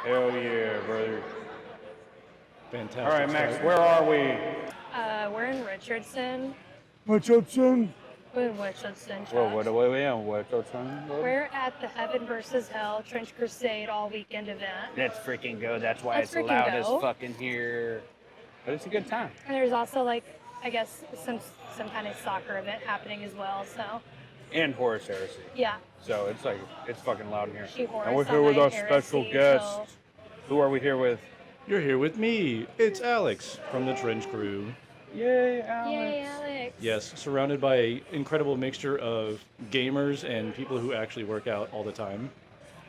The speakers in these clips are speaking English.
Hell yeah, brother. Fantastic. All right, Max, start. where are we? We're in Richardson. Richardson. We're in Richardson, Whoa, Chuck. what are we on? Richardson? We're at the Heaven versus Hell Trench Crusade all weekend event. Let's freaking go. That's why Let's it's freaking loud as go. fucking here. But it's a good time. And there's also like, I guess some kind of soccer event happening as well. So And Horus Heresy. yeah, So it's like, it's fucking loud in here. She Horus And we're here with on our my special heresy, guest. Who are we here with? You're here with me. It's Alex from the Trench Crew. Yay, Alex. Yay, Alex. Yes, surrounded by an incredible mixture of gamers and people who actually work out all the time.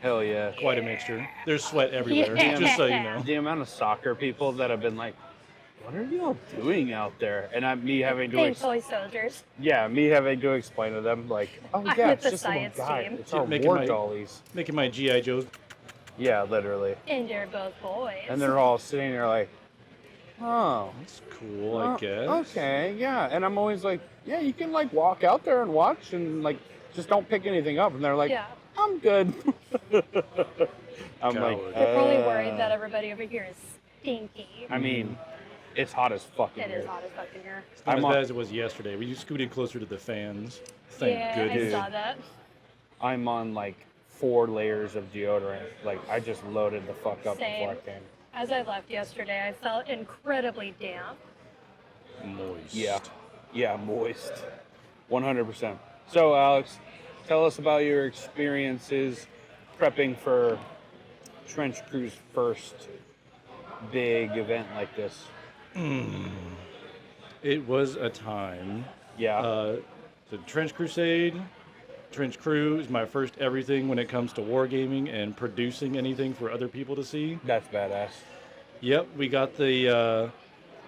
Hell yeah. Quite a mixture. There's sweat everywhere, Yeah. just so you know. The amount of soccer people that have been like, what are y'all doing out there? And me having to Thankfully, soldiers. me having to explain to them like, oh I'm yeah, with it's the just a little science guy. team. It's our Making war my- dollies. Making my G.I. Joe. Yeah, literally. And they're both boys. And they're all sitting there like, oh, That's cool, I guess. okay, yeah. And I'm always like, yeah, you can like walk out there and watch and like just don't pick anything up. And they're like, Yeah. I'm good. I'm like, Coward. They're probably worried that everybody over here is stinky. I mean, it's hot as fucking It here. is hot as fucking here. It's not I'm as on- bad as it was yesterday. We scooted closer to the fans. Thank Yeah, goodness. I saw that. I'm on like 4 layers of deodorant. Like I just loaded the fuck up Same. before I came. As I left yesterday, I felt incredibly damp. Moist. Yeah, moist. 100%. So Alex, tell us about your experiences prepping for Trench Crew's first big event like this. It was a time. Yeah. The Trench Crusade, Trench Crew is my first everything when it comes to wargaming and producing anything for other people to see. That's badass. Yep, we got the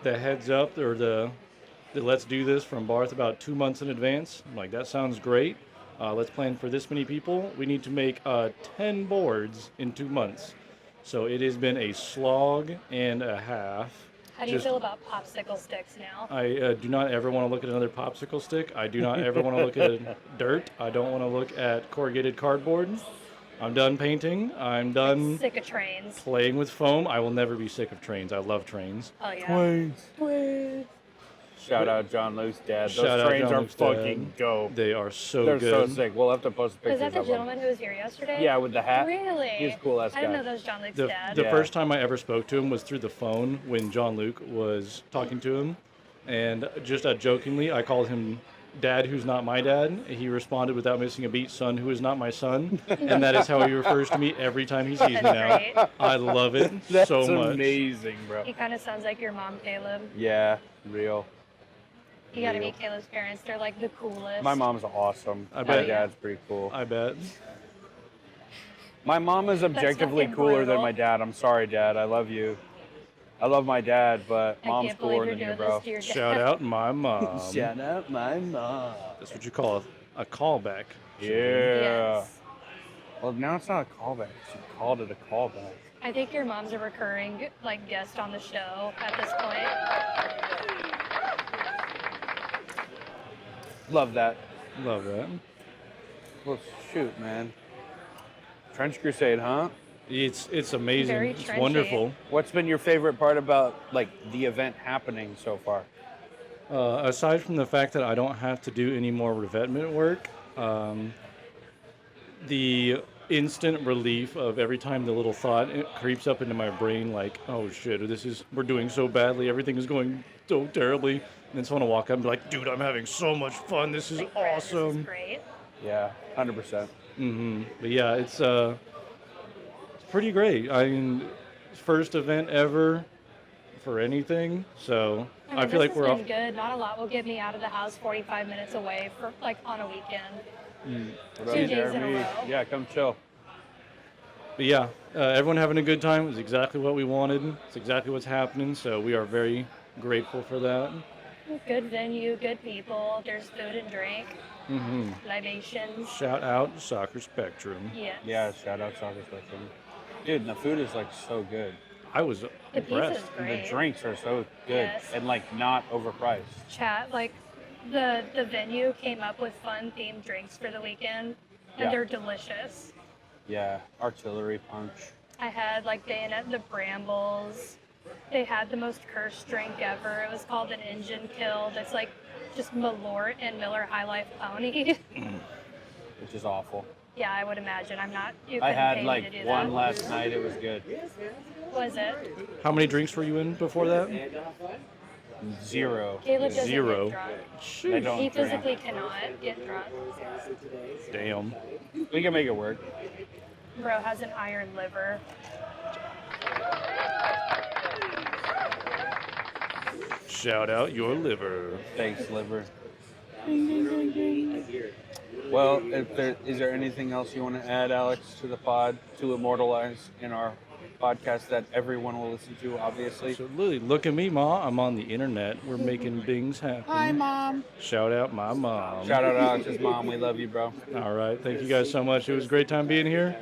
heads up or the let's do this from Barth about 2 months in advance. I'm like, that sounds great. Let's plan for this many people. We need to make 10 boards in 2 months. So it has been a slog and a half. How do you feel about popsicle sticks now? I do not ever want to look at another popsicle stick. I do not ever want to look at dirt. I don't want to look at corrugated cardboard. I'm done painting. I'm done Sick of trains. playing with foam. I will never be sick of trains. I love trains. Oh yeah. Twins. Shout out John Luke's dad. Those Shout out trains John are Luke's dad. fucking dope. They are so They're good. so sick. We'll have to post pictures Is that the of them. gentleman who was here yesterday? Yeah, with the hat. Really? He's a cool ass I didn't guy. know that was John Luke's The dad. the Yeah. first time I ever spoke to him was through the phone when John Luke was talking to him. And just jokingly, I called him Dad who's not my dad. He responded without missing a beat, son who is not my son. And that is how he refers to me every time he sees me That's now. great. I love it That's so much. amazing, bro. He kind of sounds like your mom, Caleb. Yeah, real. You gotta Real. meet Caleb's parents. They're like the coolest. My mom's awesome. I My bet. dad's pretty cool. I bet. My mom is objectively fucking cooler than brutal. my dad. I'm sorry, Dad. I love you. I love my dad, but I mom's can't believe cooler you're than you, doing bro. this to your dad. Shout out my mom. Shout out my mom. That's what you call a callback. Yeah. Yes. Well, now it's not a callback. She called it a callback. I think your mom's a recurring like guest on the show at this point. Love that. Love that. Well, shoot, man. Trench Crusade, huh? It's amazing. Very It's trenchy. wonderful. What's been your favorite part about like the event happening so far? Aside from the fact that I don't have to do any more revetment work, the instant relief of every time the little thought creeps up into my brain, like, oh shit, we're doing so badly, everything is going so terribly, and then someone will walk up and be like, dude, I'm having so much fun, this is Like, Brad, This is awesome. great. Yeah, 100%. But yeah, it's pretty great. I mean, first event ever for anything, so I mean, I feel like this we're has off. been good. Not a lot will get me out of the house 45 minutes away for like on a weekend. What about 2 you, days in a Jeremy? row. Yeah, come chill. But yeah, everyone having a good time. It was exactly what we wanted. It's exactly what's happening, so we are very grateful for that. Good venue, good people. There's food and drink, libations. Shout out Soccer Spectrum. Yes. Yeah, shout out Soccer Spectrum. Dude, the food is like so good. I was The impressed. pizza's And great. the drinks are so good Yes. and like not overpriced. Chat like the venue came up with fun themed drinks for the weekend, and Yeah. they're delicious. Yeah, artillery punch. I had like Bayonet the Brambles. They had the most cursed drink ever. It was called an Engine Kill. That's like just Malort and Miller High Life Pony. Which is awful. Yeah, I would imagine. I'm not. You I couldn't had pay me like to do one that. last night. It was good. Was it? How many drinks were you in before that? 0. Caleb doesn't Zero. get drunk. I don't He drink. physically cannot get drunk. Damn. We can make it work. Bro has an iron liver. Shout out your liver. Thanks, liver. Well, is there anything else you want to add, Alex, to the pod to immortalize in our podcast that everyone will listen to, obviously? Absolutely. Look at me, Ma. I'm on the internet. We're making things happen. Hi, Mom. Shout out my mom. Shout out Alex's mom. We love you, bro. All right. Thank you guys so much. It was a great time being here.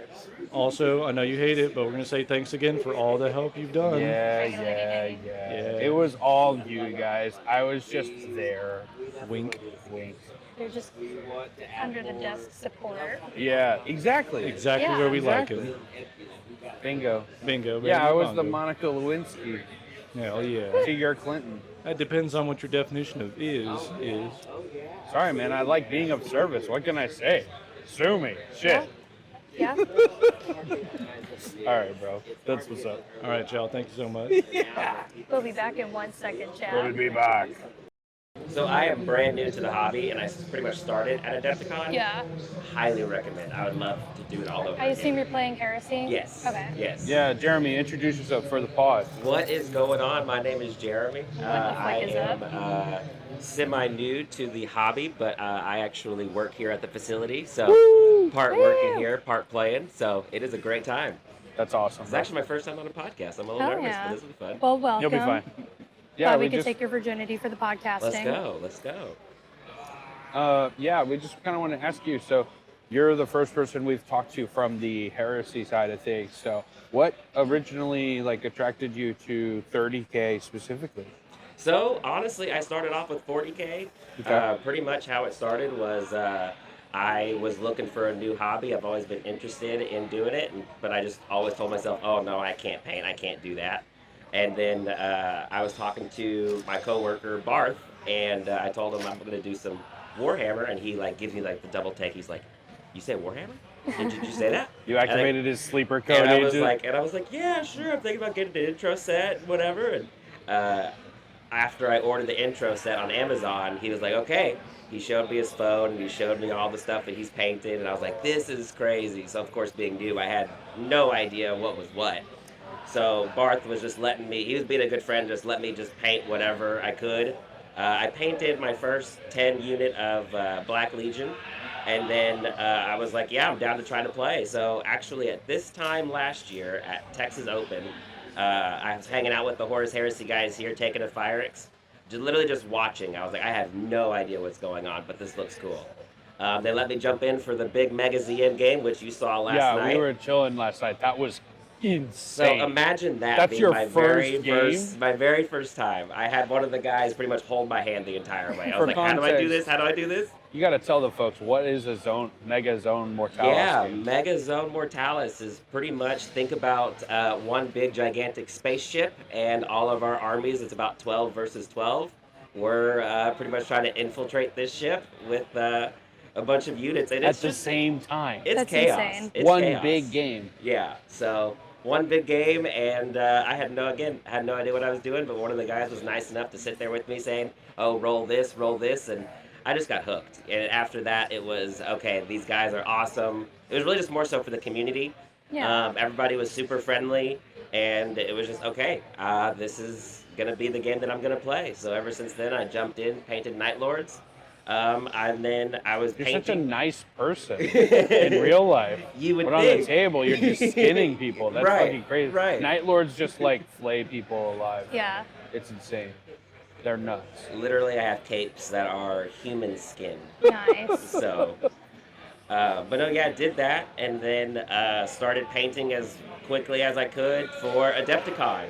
Also, I know you hate it, but we're going to say thanks again for all the help you've done. Yeah. It was all you guys. I was just there. Wink. Wink. They're just under the desk support. Yeah, exactly. Exactly Yeah. where we Exactly. like him. Bingo. Bingo. Baby, Yeah, I was the bongo. Monica Lewinsky Hell yeah. to your Clinton. That depends on what your definition of is. Sorry, man. I like being of service. What can I say? Sue me. Shit. Yeah. All right, bro. That's what's up. All right, y'all. Thank you so much. We'll be back in 1 second, We'll Chad. be back. So I am brand new to the hobby, and I pretty much started at Adepticon. Yeah. Highly recommend. I would love to do it all over I assume again. you're playing Heresy? Yes. Okay. Yes. Yeah, Jeremy, introduce yourself for the pod. What is going on? My name is Jeremy. the I fuck is am up? semi-new to the hobby, but I actually work here at the facility. So part working here, part playing. So it is a great time. That's awesome. It's actually my first time on a podcast. I'm a little Hell nervous, yeah. but this will be fun. Well, welcome. You'll be fine. Yeah, Glad we we could just take your virginity for the podcasting. Let's go. we just kind of want to ask you. So, you're the first person we've talked to from the heresy side of things. So, what originally attracted you to 30K specifically? So honestly, I started off with 40K. Okay. Pretty much how it started was I was looking for a new hobby. I've always been interested in doing it, but I just always told myself, oh no, I can't paint. I can't do that. And then I was talking to my coworker Barth, and I told him I'm going to do some Warhammer, and he gives me the double take. He's like, "You say Warhammer? Did you say that?" You activated his sleeper code And I was agent. like, yeah, sure. I'm thinking about getting an intro set, whatever. And after I ordered the intro set on Amazon, he was like, okay. He showed me his phone, and he showed me all the stuff that he's painted, and I was like, this is crazy. So of course, being new, I had no idea what was what. So Barth was just letting me, he was being a good friend, just let me just paint whatever I could. I painted my first 10 unit of Black Legion, and then I was like, yeah, I'm down to try to play. So actually at this time last year at Texas Open, I was hanging out with the Horus Heresy guys here, taking a Fire-X, literally just watching. I was like, I have no idea what's going on, but this looks cool. They let me jump in for the big Mega ZN game, which you saw last night. Yeah, we were chilling last night. That was So insane. imagine that That's being your my first game? my very first time. I had one of the guys pretty much hold my hand the entire way. I For was like, how do I do context. this? How do I do this? You got to tell the folks, what is a Mega Zone Mortalis Yeah, game? Mega Zone Mortalis is pretty much, think about one big gigantic spaceship and all of our armies. It's about 12 versus 12. We're pretty much trying to infiltrate this ship with a bunch of units. And At it's the just, same time. it's That's chaos. insane. It's One chaos. big game. Yeah, so one big game, and I had no idea what I was doing, but one of the guys was nice enough to sit there with me saying, oh, roll this, and I just got hooked. And after that, it was, okay, these guys are awesome. It was really just more so for the community. Yeah. Everybody was super friendly, and it was just, okay, this is going to be the game that I'm going to play. So ever since then, I jumped in, painted Night Lords, and then I was You're painting. such a nice person in real life. You would But on the think. table, you're just skinning people. That's Right, fucking crazy. right. Night Lords just flay people alive. Yeah. It's insane. They're nuts. Literally, I have capes that are human skin. Nice. So, but no, yeah, I did that, and then started painting as quickly as I could for Adepticon.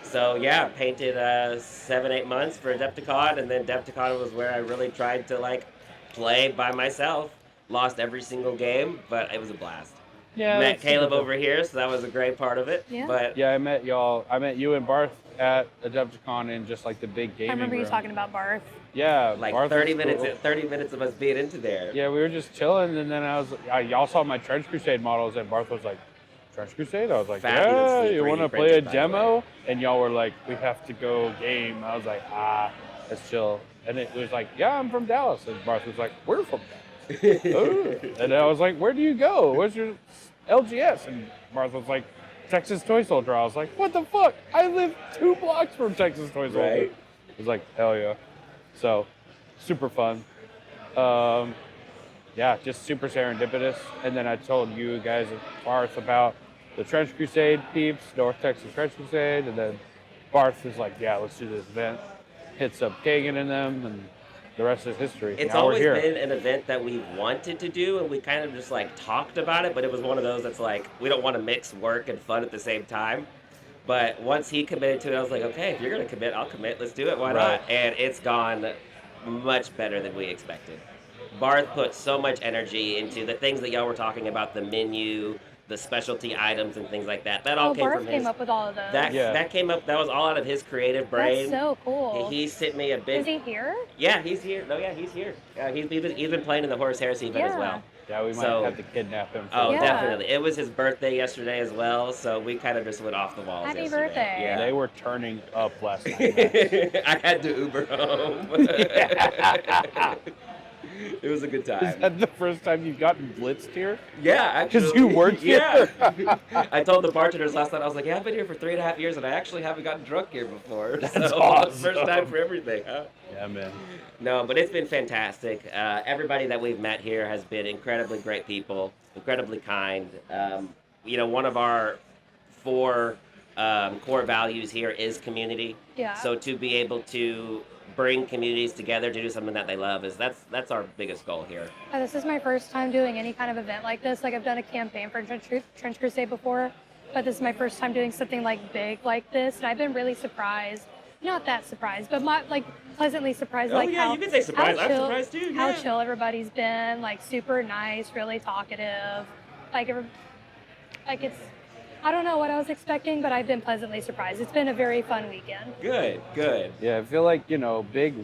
So yeah, painted 7-8 months for Adepticon, and then Adepticon was where I really tried to play by myself. Lost every single game, but it was a blast. Yeah, met that's Caleb super over here, so that was a great part of it. Yeah. But Yeah, I met y'all. I met you and Barth at Adepticon in just like the big gaming I remember you room. talking about Barth. Yeah, like Barth 30 was minutes, cool. 30 minutes of us being into there. Yeah, we were just chilling, and then y'all saw my Trench Crusade models, and Barth was like, "Trench Crusade?" I was like, Fabulously "Yeah, you 3D want to play a printed, by the way. demo?" And y'all were like, "We have to go game." I was like, let's chill." And it was like, "Yeah, I'm from Dallas," and Barth was like, "We're from Dallas." Oh. And I was like, "Where do you go? Where's your LGS?" And Barth was like, "Texas Toy Soldier." I was like, "What the fuck? I live 2 blocks from Texas Toy Soldier." Right. It was like, hell yeah. So, super fun. Yeah, just super serendipitous. And then I told you guys at Barth about the Trench Crusade peeps, North Texas Trench Crusade, and then Barth was like, "Yeah, let's do this event." Hits up Kagan and them, and the rest is history. It's Now we're always here. been an event that we wanted to do, and we kind of just like talked about it, but it was one of those that's like, we don't want to mix work and fun at the same time. But once he committed to it, I was like, okay, if you're going to commit, I'll commit. Let's do it. Why Right. not? And it's gone much better than we expected. Barth put so much energy into the things that y'all were talking about, the menu, the specialty items, and things like that. That all Oh, came Barth from came his. up with all of those. That came up. That was all out of his creative brain. That's so cool. He sent me a big. Is he here? Yeah, he's here. No, yeah, he's here. He's been playing in the Horse Heresy event as Yeah. well. Yeah, we might So- have to kidnap him. Oh, Yeah. definitely. It was his birthday yesterday as well, so we kind of just went off the walls Happy yesterday. birthday. Yeah. They were turning up last night. man. I had to Uber home. It was a good Is time. that the first time you've gotten blitzed here? Yeah, actually. 'Cause you work here. Yeah. I told the bartenders last night, I was like, yeah, I've been here for 3.5 years, and I actually haven't gotten drunk here before. That's so awesome. First time for everything, huh? Yeah, man. No, but it's been fantastic. Everybody that we've met here has been incredibly great people, incredibly kind. One of our 4 core values here is community. Yeah. So to be able to bring communities together to do something that they love that's our biggest goal here. This is my first time doing any kind of event like this. Like I've done a campaign for Trench Crusade before, but this is my first time doing something like big like this, and I've been really surprised. Not that surprised, but pleasantly surprised. Oh, like yeah, how, you can say surprised. how I'm chill, surprised too, How yeah. chill everybody's been. Like super nice, really talkative. It's. I don't know what I was expecting, but I've been pleasantly surprised. It's been a very fun weekend. Good. Yeah, I feel like, big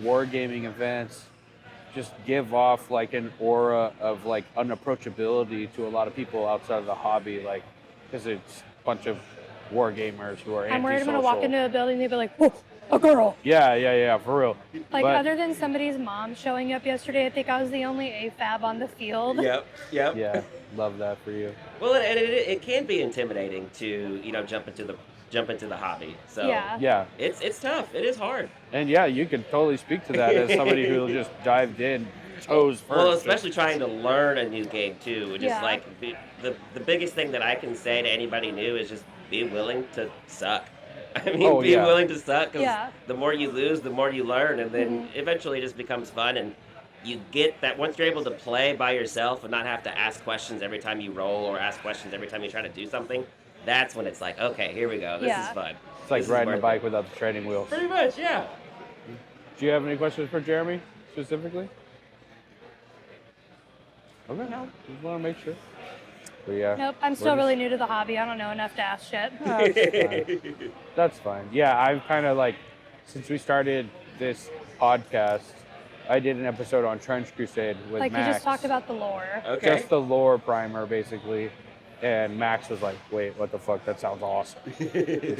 wargaming events just give off like an aura of like unapproachability to a lot of people outside of the hobby, like, because it's a bunch of wargamers who are I'm worried I'm antisocial. gonna walk into a building and they'll be like, "Whoa, a girl!" Yeah, for real. Like But- other than somebody's mom showing up yesterday, I think I was the only AFAB on the field. Yep. Yeah, love that for you. Well, it can be intimidating to jump into the hobby. So Yeah, it's tough. It is hard. and yeah, you can totally speak to that as somebody who just dived in toes first. Well, especially trying to learn a new game too. Just Yeah. like the biggest thing that I can say to anybody new is just be willing to suck. I mean, be willing to suck, because Yeah. the more you lose, the more you learn, and then eventually it just becomes fun, and you get that once you're able to play by yourself and not have to ask questions every time you roll or ask questions every time you try to do something. That's when it's like, okay, here we go. This is fun. It's like This is riding a worth bike it. without the training wheels. Pretty much, yeah. Do you have any questions for Jeremy specifically? Okay, no, just want to make sure. But yeah. Nope, I'm still really new to the hobby. I don't know enough to ask shit. That's fine. Yeah, I've kind of like, since we started this podcast, I did an episode on Trench Crusade with Like Max. you just talked about the lore. Okay. Just the lore primer, basically. And Max was like, wait, what the fuck? That sounds awesome.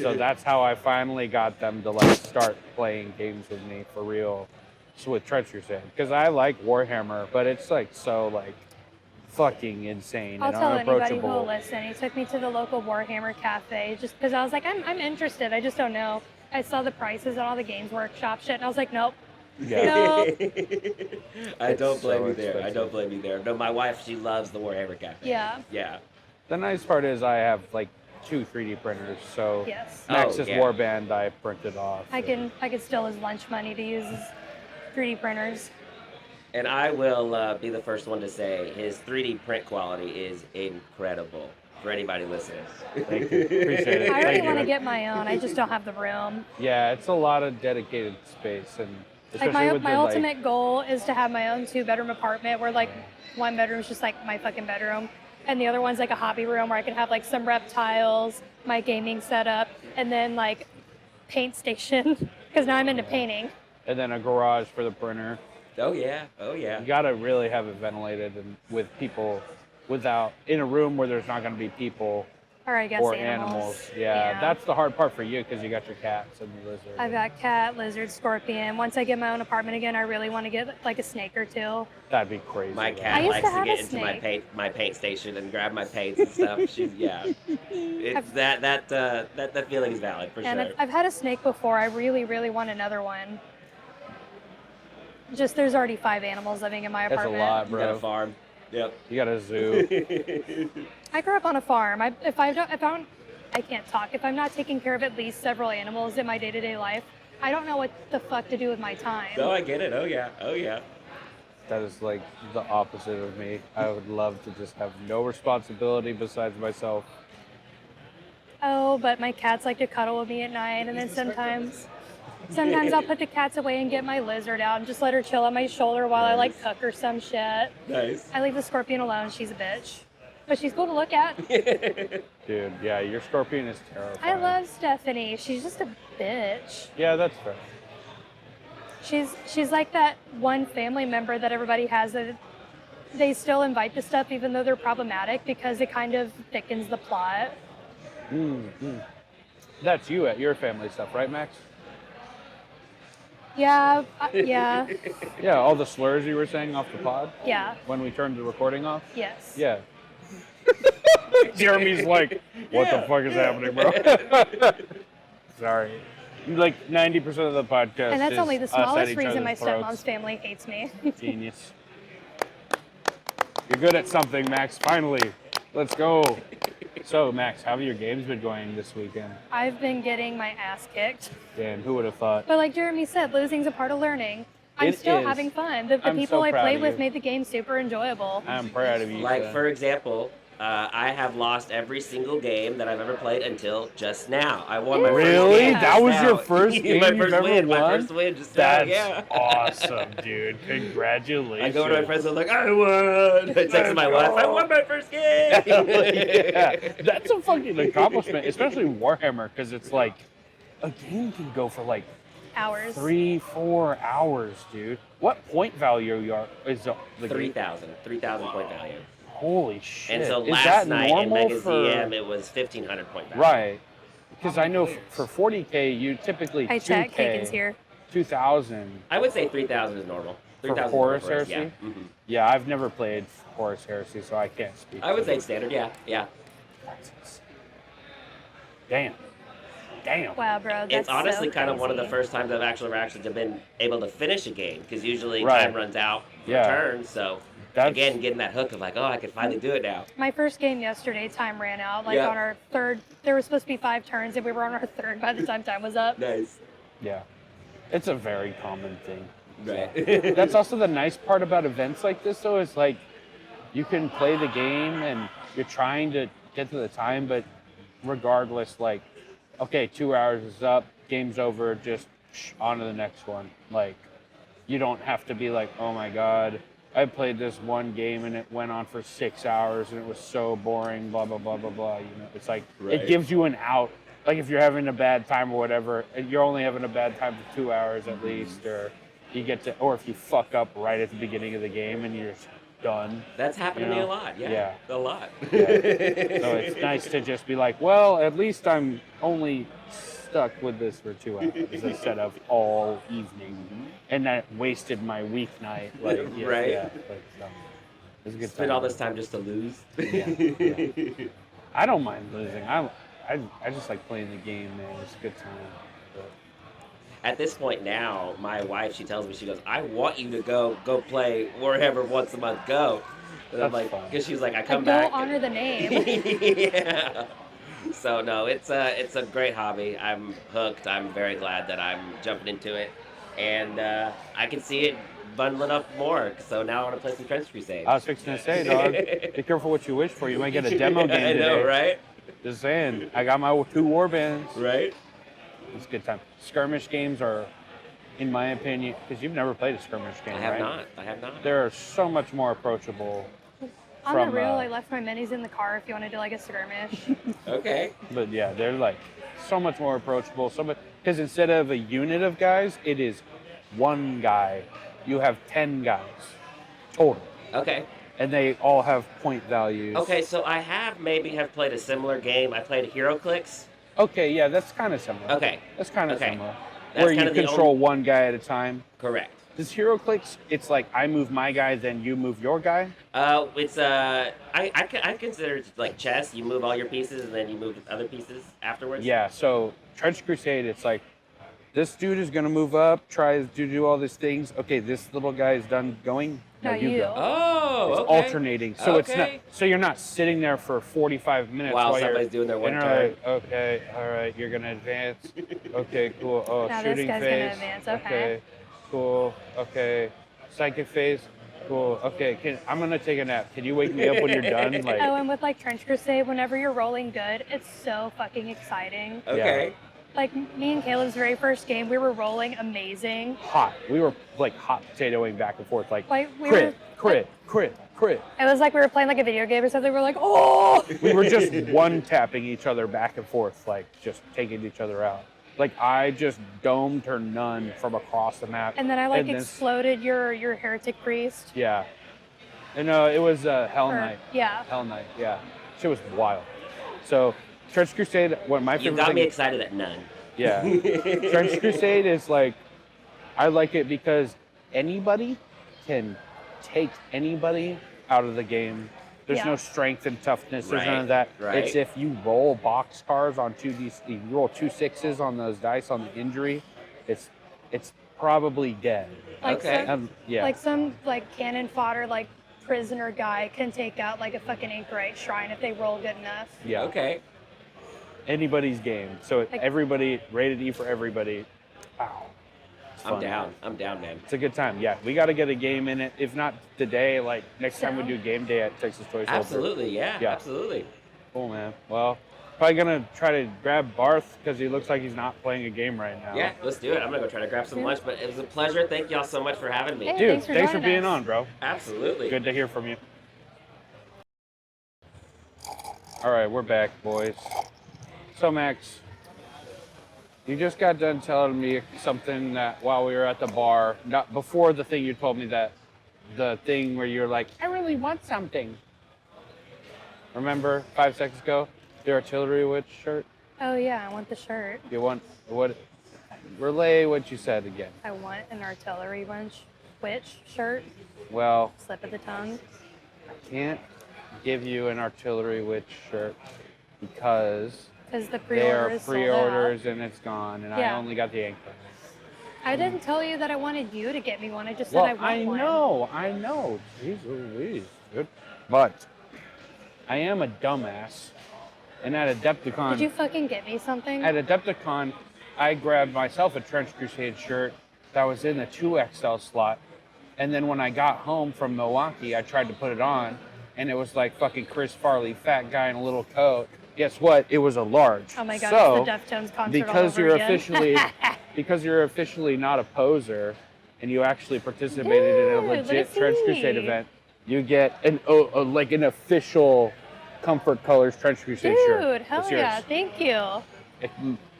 So that's how I finally got them to like start playing games with me for real. So with Trench Crusade. Because I like Warhammer, but it's like so like fucking insane I'll and tell anybody who will unapproachable. listen. He took me to the local Warhammer cafe just because I was like, I'm interested. I just don't know. I saw the prices on all the Games Workshop shit, and I was like, nope. Yeah. No. I don't It's blame so you there. I expensive. don't blame you there. No, my wife, she loves the Warhammer Cafe. Yeah. Yeah. The nice part is I have like 2 3D printers, so Yes. Max's Oh, yeah. Warband I printed off. I could steal his lunch money to use his 3D printers. And I will be the first one to say his 3D print quality is incredible for anybody listening. Thank you. Appreciate it. I already Thank want to you. get my own. I just don't have the room. Yeah, it's a lot of dedicated space, and Like especially with my the, ultimate goal is to have my own 2-bedroom apartment where like one bedroom is just like my fucking bedroom, and the other one's like a hobby room where I can have like some reptiles, my gaming setup, and then like paint station because now I'm into painting. And then a garage for the printer. Oh yeah. Oh yeah. You gotta really have it ventilated and with people in a room where there's not gonna be people Or I guess or animals. Yeah, that's the hard part for you because you got your cats and the lizard. I've got cat, lizard, scorpion. Once I get my own apartment again, I really want to get like a snake or two. That'd be crazy. My I cat used likes to to have get a into snake. my paint station and grab my paints and stuff. She's it's that feeling is valid for And sure. I've had a snake before. I really, really want another one. Just there's already 5 animals living in my That's a apartment. lot, You got a bro. farm. Yep. You got a zoo. I grew up on a farm. If I can't talk. If I'm not taking care of at least several animals in my day-to-day life, I don't know what the fuck to do with my time. No, I get it. Oh yeah. Oh yeah. That is like the opposite of me. I would love to just have no responsibility besides myself. Oh, but my cats like to cuddle with me at night, and then sometimes I'll put the cats away and get my lizard out and just let her chill on my shoulder while I like cook or some shit. Nice. I leave the scorpion alone. She's a bitch, but she's cool to look at. Dude, yeah, your scorpion is terrifying. I love Stephanie. She's just a bitch. Yeah, that's fair. She's like that one family member that everybody has that they still invite to stuff even though they're problematic because it kind of thickens the plot. That's you at your family stuff, right, Max? Yeah, yeah, Yeah, all the slurs you were saying off the pod yeah, when we turned the recording off? yes. Yeah. Jeremy's like, what the fuck is happening, bro? Sorry. Like 90% of the podcast And that's is only the us at smallest each reason my other's throats. stepmom's family hates me. Genius. You're good at something, Max. Finally. Let's go. So, Max, how have your games been going this weekend? I've been getting my ass kicked. Dan, who would have thought? But like Jeremy said, losing's a part of learning. I'm It still is. having fun. The I'm people so I proud played of with you. made the game super enjoyable. I'm proud of you. Like son. for example, I have lost every single game that I've ever played until just now. I won my first Really? game. Yeah. That was just your now. first game my you've first ever win. won? My first win just now. That's Yeah. awesome, dude. Congratulations. I go to my friends and I'm like, I won. I text my wife, I won my first game. Yeah, that's a fucking accomplishment, especially Warhammer, because it's like a game can go for like Hours. 3-4 hours, dude. What point value is the game? 3,000 point value. Holy shit! And so is last that night in normal Mega for ZM, it was 1,500 point value. right? Because I know for 40K you typically Hi, chat. 2K, Hagen's here. 2,000 I would say 3,000 is normal. for 3,000 Horus is normal for us, Heresy. yeah. Mhm. Yeah, I've never played Horus Heresy, so I can't speak. I would to say it. standard, yeah. Damn. Wow, bro. That's It's honestly so kind of one of the crazy. first times I've actually been able to finish a game because usually Right. time runs out for Yeah. turns. So That's again, getting that hook of like, oh, I can finally do it now. My first game yesterday, time ran out. Like Yeah. on our third, there were supposed to be 5 turns, and we were on our third by the time time was up. Nice. yeah. It's a very common thing. Right. That's also the nice part about events like this, though, is like you can play the game and you're trying to get to the time, but regardless, like, okay, 2 hours is up, game's over, just on to the next one. Like, you don't have to be like, oh my God, I played this one game and it went on for 6 hours and it was so boring, blah, blah, blah, blah, blah. You know, it's like, Right. it gives you an out. Like, if you're having a bad time or whatever, and you're only having a bad time for 2 hours at least, or you get to, or if you fuck up right at the beginning of the game and you're just done. That's happened You to me a know? lot. Yeah. Yeah. A lot. So it's nice to just be like, well, at least I'm only stuck with this for 2 hours instead of all evening, and that wasted my weeknight. Like, yeah, Right. Yeah, like, it's a good Spend time. all this time just to lose. Yeah. I don't mind losing. I just like playing the game, man. It's a good time. But At this point now, my wife, she tells me, she goes, I want you to go play Warhammer once a month. Go. And I'm That's like, fun. because she's like, I come Like, back. go honor the name. Yeah. So no, it's a great hobby. I'm hooked. I'm very glad that I'm jumping into it, and I can see it bundling up more. So now I want to play some Trench Crusade. I was fixing to say, dog, be careful what you wish for. You might get a demo game I today. know, right? Just saying. I got my 2 war bands. Right? It's a good time. Skirmish games are, in my opinion, because you've never played a skirmish game, I have right? not. I have not. They're so much more approachable On the real, I left my minis in the car if you want to do like a skirmish. Okay. But yeah, they're like so much more approachable. Because instead of a unit of guys, it is one guy. You have 10 guys total. Okay. And they all have point values. Okay, so I have played a similar game. I played HeroClix. Okay, yeah, that's kind of similar. Okay. That's kind of Okay. similar. That's Where you kinda the control only- one guy at a time. Correct. Does HeroClix, it's like I move my guy, then you move your guy? It's I consider it like chess. You move all your pieces and then you move other pieces afterwards. Yeah, so Trench Crusade, it's like this dude is going to move up, tries to do all these things. Okay, this little guy is done going. No, you. go. Oh, It's okay. alternating. So it's not. Okay. So you're not sitting there for 45 minutes While while somebody's you're doing their one and you're turn. like, okay, all right, you're gonna advance. Okay, cool. Oh, Now this shooting guy's gonna phase. advance, okay. Cool. Okay, psychic phase. Cool. Okay, I'm gonna take a nap. Can you wake me up when you're done? Like, Oh, and with like Trench Crusade, whenever you're rolling good, it's so fucking exciting. Okay. Like me and Caleb's very first game, we were rolling amazing. hot. We were like hot potatoing back and forth, like Like we crit, were. crit. It was like we were playing like a video game or something. We're like, oh! We were just one tapping each other back and forth, like just taking each other out. Like I just domed her nun from across the map. And then I like And then- exploded your heretic priest. Yeah. And it was Hell Or- Knight. Yeah. Hell Knight, yeah. Shit was wild. So Trench Crusade, what my You favorite got thing me excited at none. Yeah. Trench Crusade is like, I like it because anybody can take anybody out of the game. There's Yeah. no strength and toughness. There's none Right, of that. right. It's if you roll box cars on 2D, you roll 2 6s on those dice on the injury, it's probably dead. Like Okay. Yeah. Like some like cannon fodder like prisoner guy can take out like a fucking Anchorite shrine if they roll good enough. yeah. Okay. Anybody's game. So Like- everybody, rated E for everybody. Wow. It's I'm fun. down. I'm down, man. It's a good time. Yeah, we got to get a game in it. If not today, like next time we So? do game day at Texas Toy Soldier. Absolutely, yeah. Yeah. Absolutely. Cool, man. Well, probably gonna try to grab Barth because he looks like he's not playing a game right now. Yeah, let's do it. I'm gonna go try to grab some lunch, but it was a pleasure. Thank y'all so much for having me. Hey. Dude, Thanks for thanks for joining being us. on, bro. Absolutely. Good to hear from you. All right, we're back, boys. So, Max, you just got done telling me something that while we were at the bar, not before the thing you told me that the thing where you're like, I really want something. Remember 5 seconds ago, the artillery witch shirt? Oh yeah, I want the shirt. You want what? Relay what you said again. I want an artillery witch shirt. Well, Slip of the tongue. I can't give you an artillery witch shirt because Because the they are pre-order is sold pre-orders out. and it's gone, and I Yeah. only got the anchor. I didn't tell you that I wanted you to get me one. I just said Well, I want I one. know. Jeez Louise, dude. But I am a dumbass, and at Adepticon, Did you fucking get me something? at Adepticon, I grabbed myself a Trench Crusade shirt that was in the 2XL slot, and then when I got home from Milwaukee, I tried to put it on, and it was like fucking Chris Farley, fat guy in a little coat. Guess what? It was a large. Oh my god, So, it's the Deftones concert all because over you're again. officially because you're officially not a poser and you actually participated in a Dude, legit let's Trench Crusade see. event, you get like an official Comfort Colors Trench Crusade shirt. Dude, hell It's yours. yeah, thank you.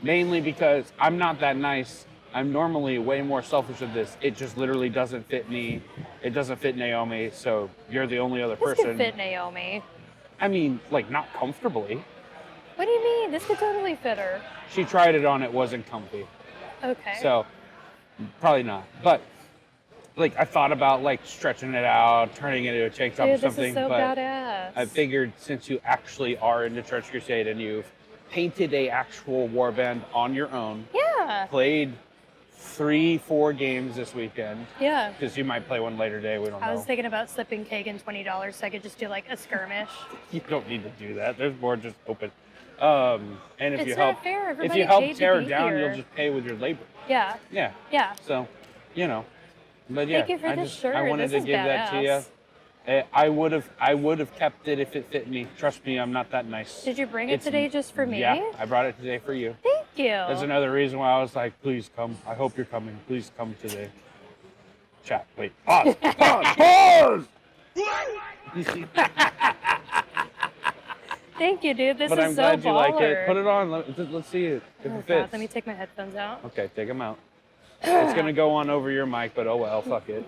Mainly because I'm not that nice. I'm normally way more selfish of this. It just literally doesn't fit me. It doesn't fit Naomi, so you're the only other This person. could fit Naomi. I mean, like not comfortably. What do you mean? This could totally fit her. She tried it on, it wasn't comfy. Okay. So probably not. But like I thought about like stretching it out, turning it into a tank top Dude, or something. this is so but badass. I figured since you actually are into Trench Crusade and you've painted a actual warband on your own, Yeah. played 3-4 games this weekend, Yeah. because you might play one later today, we don't I know. was thinking about slipping Kagan $20 so I could just do like a skirmish. You don't need to do that. There's more just open. And if It's you not help, fair. if Everybody you help paid to tear be it down, here. you'll just pay with your labor. Yeah. Yeah. Yeah. So, you know, but yeah, Thank you for I this just shirt. I wanted This to is give that to you. badass. I would have kept it if it fit me. Trust me, I'm not that nice. Did you bring it It's- today just for me? Yeah, I brought it today for you. Thank you. That's another reason why I was like, please come. I hope you're coming. Please come today. Chat. Wait. Pause. Pause. Pause. You see? Thank you, dude. This But is I'm so glad you like it. baller. Put it on. Let's see it if Oh, it God, fits. let me take my headphones out. Okay, take them out. It's gonna go on over your mic, but oh well, fuck it.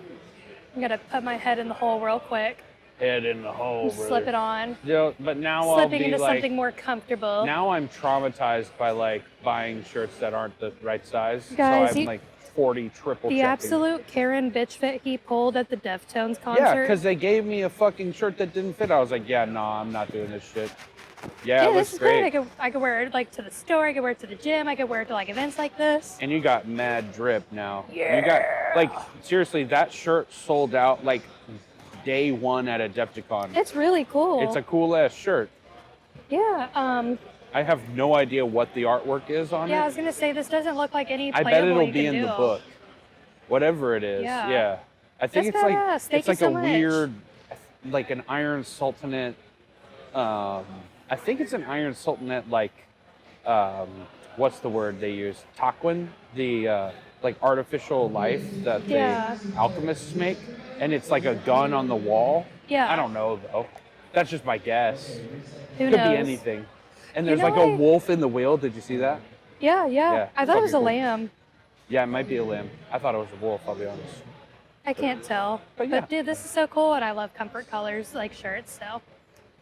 I'm gonna put my head in the hole real quick. Head in the hole, And slip it on. But now I'll Slipping be into like, something more comfortable. now I'm traumatized by like buying shirts that aren't the right size. Guys, so I'm like 40 triple the checking. absolute Karen bitch fit he pulled at the Deftones concert. Yeah, because they gave me a fucking shirt that didn't fit. I was like, yeah, no, I'm not doing this shit. Yeah, it this looks is great. great. I could wear it like to the store. I could wear it to the gym. I could wear it to like events like this. And you got mad drip now. Yeah. You got like seriously, that shirt sold out like day one at a Adepticon. It's really cool. It's a cool ass shirt. Yeah. I have no idea what the artwork is on it. Yeah, I was gonna say this doesn't look like any. I bet playable it'll you be can in do. the book. Whatever it is. Yeah. Yeah. I think That's it's badass. like Thank it's you like so a much. weird like an Iron Sultanate I think it's an Iron Sultanate like what's the word they use? Taquin, the like artificial life that Yeah. the alchemists make, and it's like a gun on the wall. Yeah. I don't know though. That's just my guess. Who Could knows? be anything. And You there's know like a what? wolf in the wheel. Did you see that? Yeah. Yeah, I thought it was a fucking cool. lamb. Yeah, it might be a limb. I thought it was a wolf, I'll be honest. I can't tell. But yeah. Dude, this is so cool, and I love Comfort Colors like shirts. So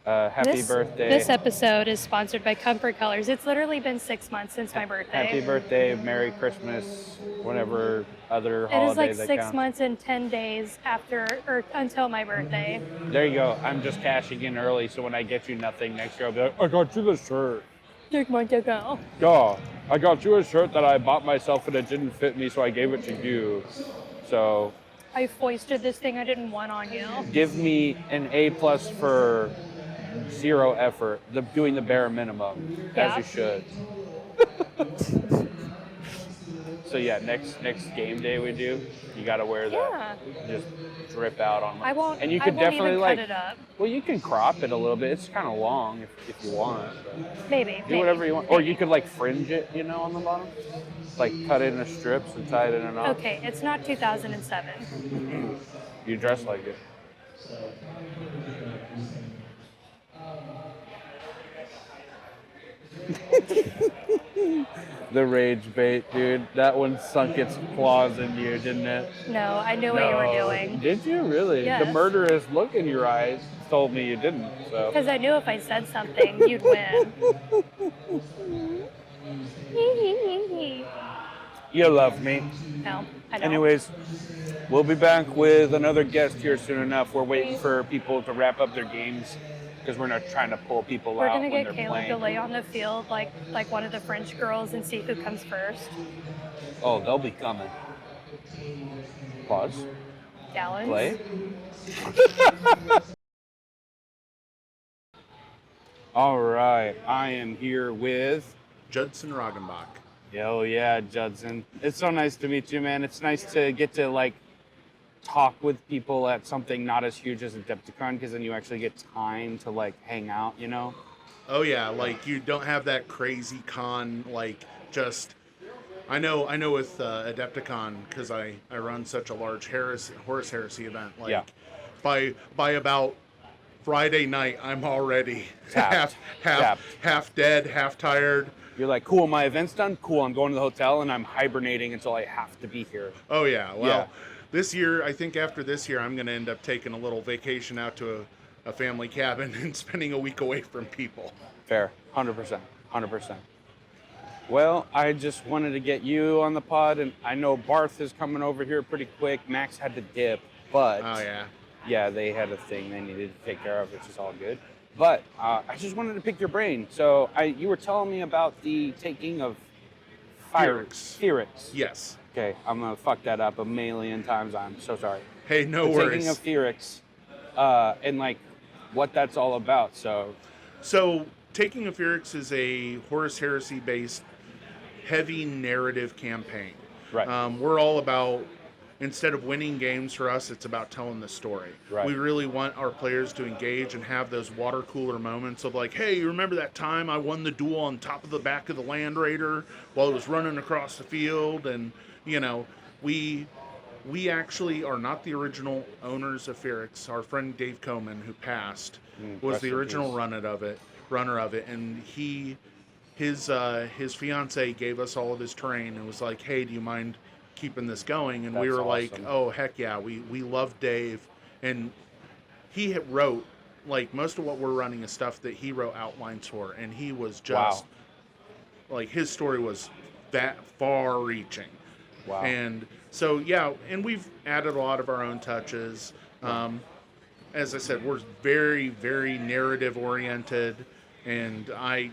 Happy birthday. This episode is sponsored by Comfort Colors. It's literally been 6 months since my birthday. Happy birthday, Merry Christmas, whatever other It holiday is like that 6 counts. months and 10 days after or until my birthday. There you go. I'm just cashing in early, so when I get you nothing next year, I'll be like, I got you the shirt. 6 months ago. Yeah, I got you a shirt that I bought myself and it didn't fit me, so I gave it to you. So I foisted this thing I didn't want on you. give me an A+ for zero effort, doing the bare minimum, Yeah. as you should. So yeah, next game day we do, you gotta wear that. Yeah. Just drip out on. I won't. And you I could won't definitely even like. cut it up. Well, you can crop it a little bit. It's kind of long if you want. But Maybe. do whatever you want, or you could like fringe it, you know, on the bottom, like cut it into strips and tie it in a knot. Okay, it's not 2007. You dress like it. The rage bait, dude. That one sunk its claws in you, didn't it? No, I knew what you were doing. Did you really? Yes. The murderous look in your eyes told me you didn't. So. Because I knew if I said something, you'd win. You love me. No, I don't. Anyways, we'll be back with another guest here soon enough. We're waiting for people to wrap up their games because we're not trying to pull people We're out gonna when get they're Caleb playing. to lay on the field like one of the French girls and see who comes first. Oh, they'll be coming. Pause. Gallons. Play. All right, I am here with. Judson Roggenbach. Oh yeah, Judson. It's so nice to meet you, man. It's nice to get to like talk with people at something not as huge as Adepticon, because then you actually get time to like hang out, you know? Oh yeah, like you don't have that crazy con like just. I know with Adepticon because I run such a large Horus Heresy event. Like Yeah. by about Friday night, I'm already Tapped. half dead, half tired. You're like, cool, my event's done. Cool, I'm going to the hotel and I'm hibernating until I have to be here. Oh yeah, well, Yeah. this year I think after this year I'm going to end up taking a little vacation out to a family cabin and spending a week away from people. Fair, 100%, 100%. Well, I just wanted to get you on the pod, and I know Barth is coming over here pretty quick. Max had to dip, but Oh yeah. yeah, they had a thing they needed to take care of, which is all good. But I just wanted to pick your brain. So you were telling me about the taking of Fearix. Yes. Okay, I'm gonna fuck that up a million times. I'm so sorry. Hey, no The worries. taking of Fearix, and like what that's all about. So, Taking of Fearix is a Horus Heresy-based heavy narrative campaign. Right. We're all about, instead of winning games for us, it's about telling the story. Right. We really want our players to engage and have those water cooler moments of like, hey, you remember that time I won the duel on top of the back of the Land Raider while it was running across the field? And, you know, we we actually are not the original owners of Ferrex. Our friend Dave Coman, who passed, was rest the in original peace. runner of it, and his fiance gave us all of his terrain and was like, "Hey, do you mind keeping this going?" And we That's were like, awesome. "Oh, heck yeah, we love Dave." And he had wrote, like, most of what we're running is stuff that he wrote outlines for, and he was just like, his story was that far reaching. Wow. And so, yeah, and we've added a lot of our own touches. As I said, we're very, very narrative oriented, and I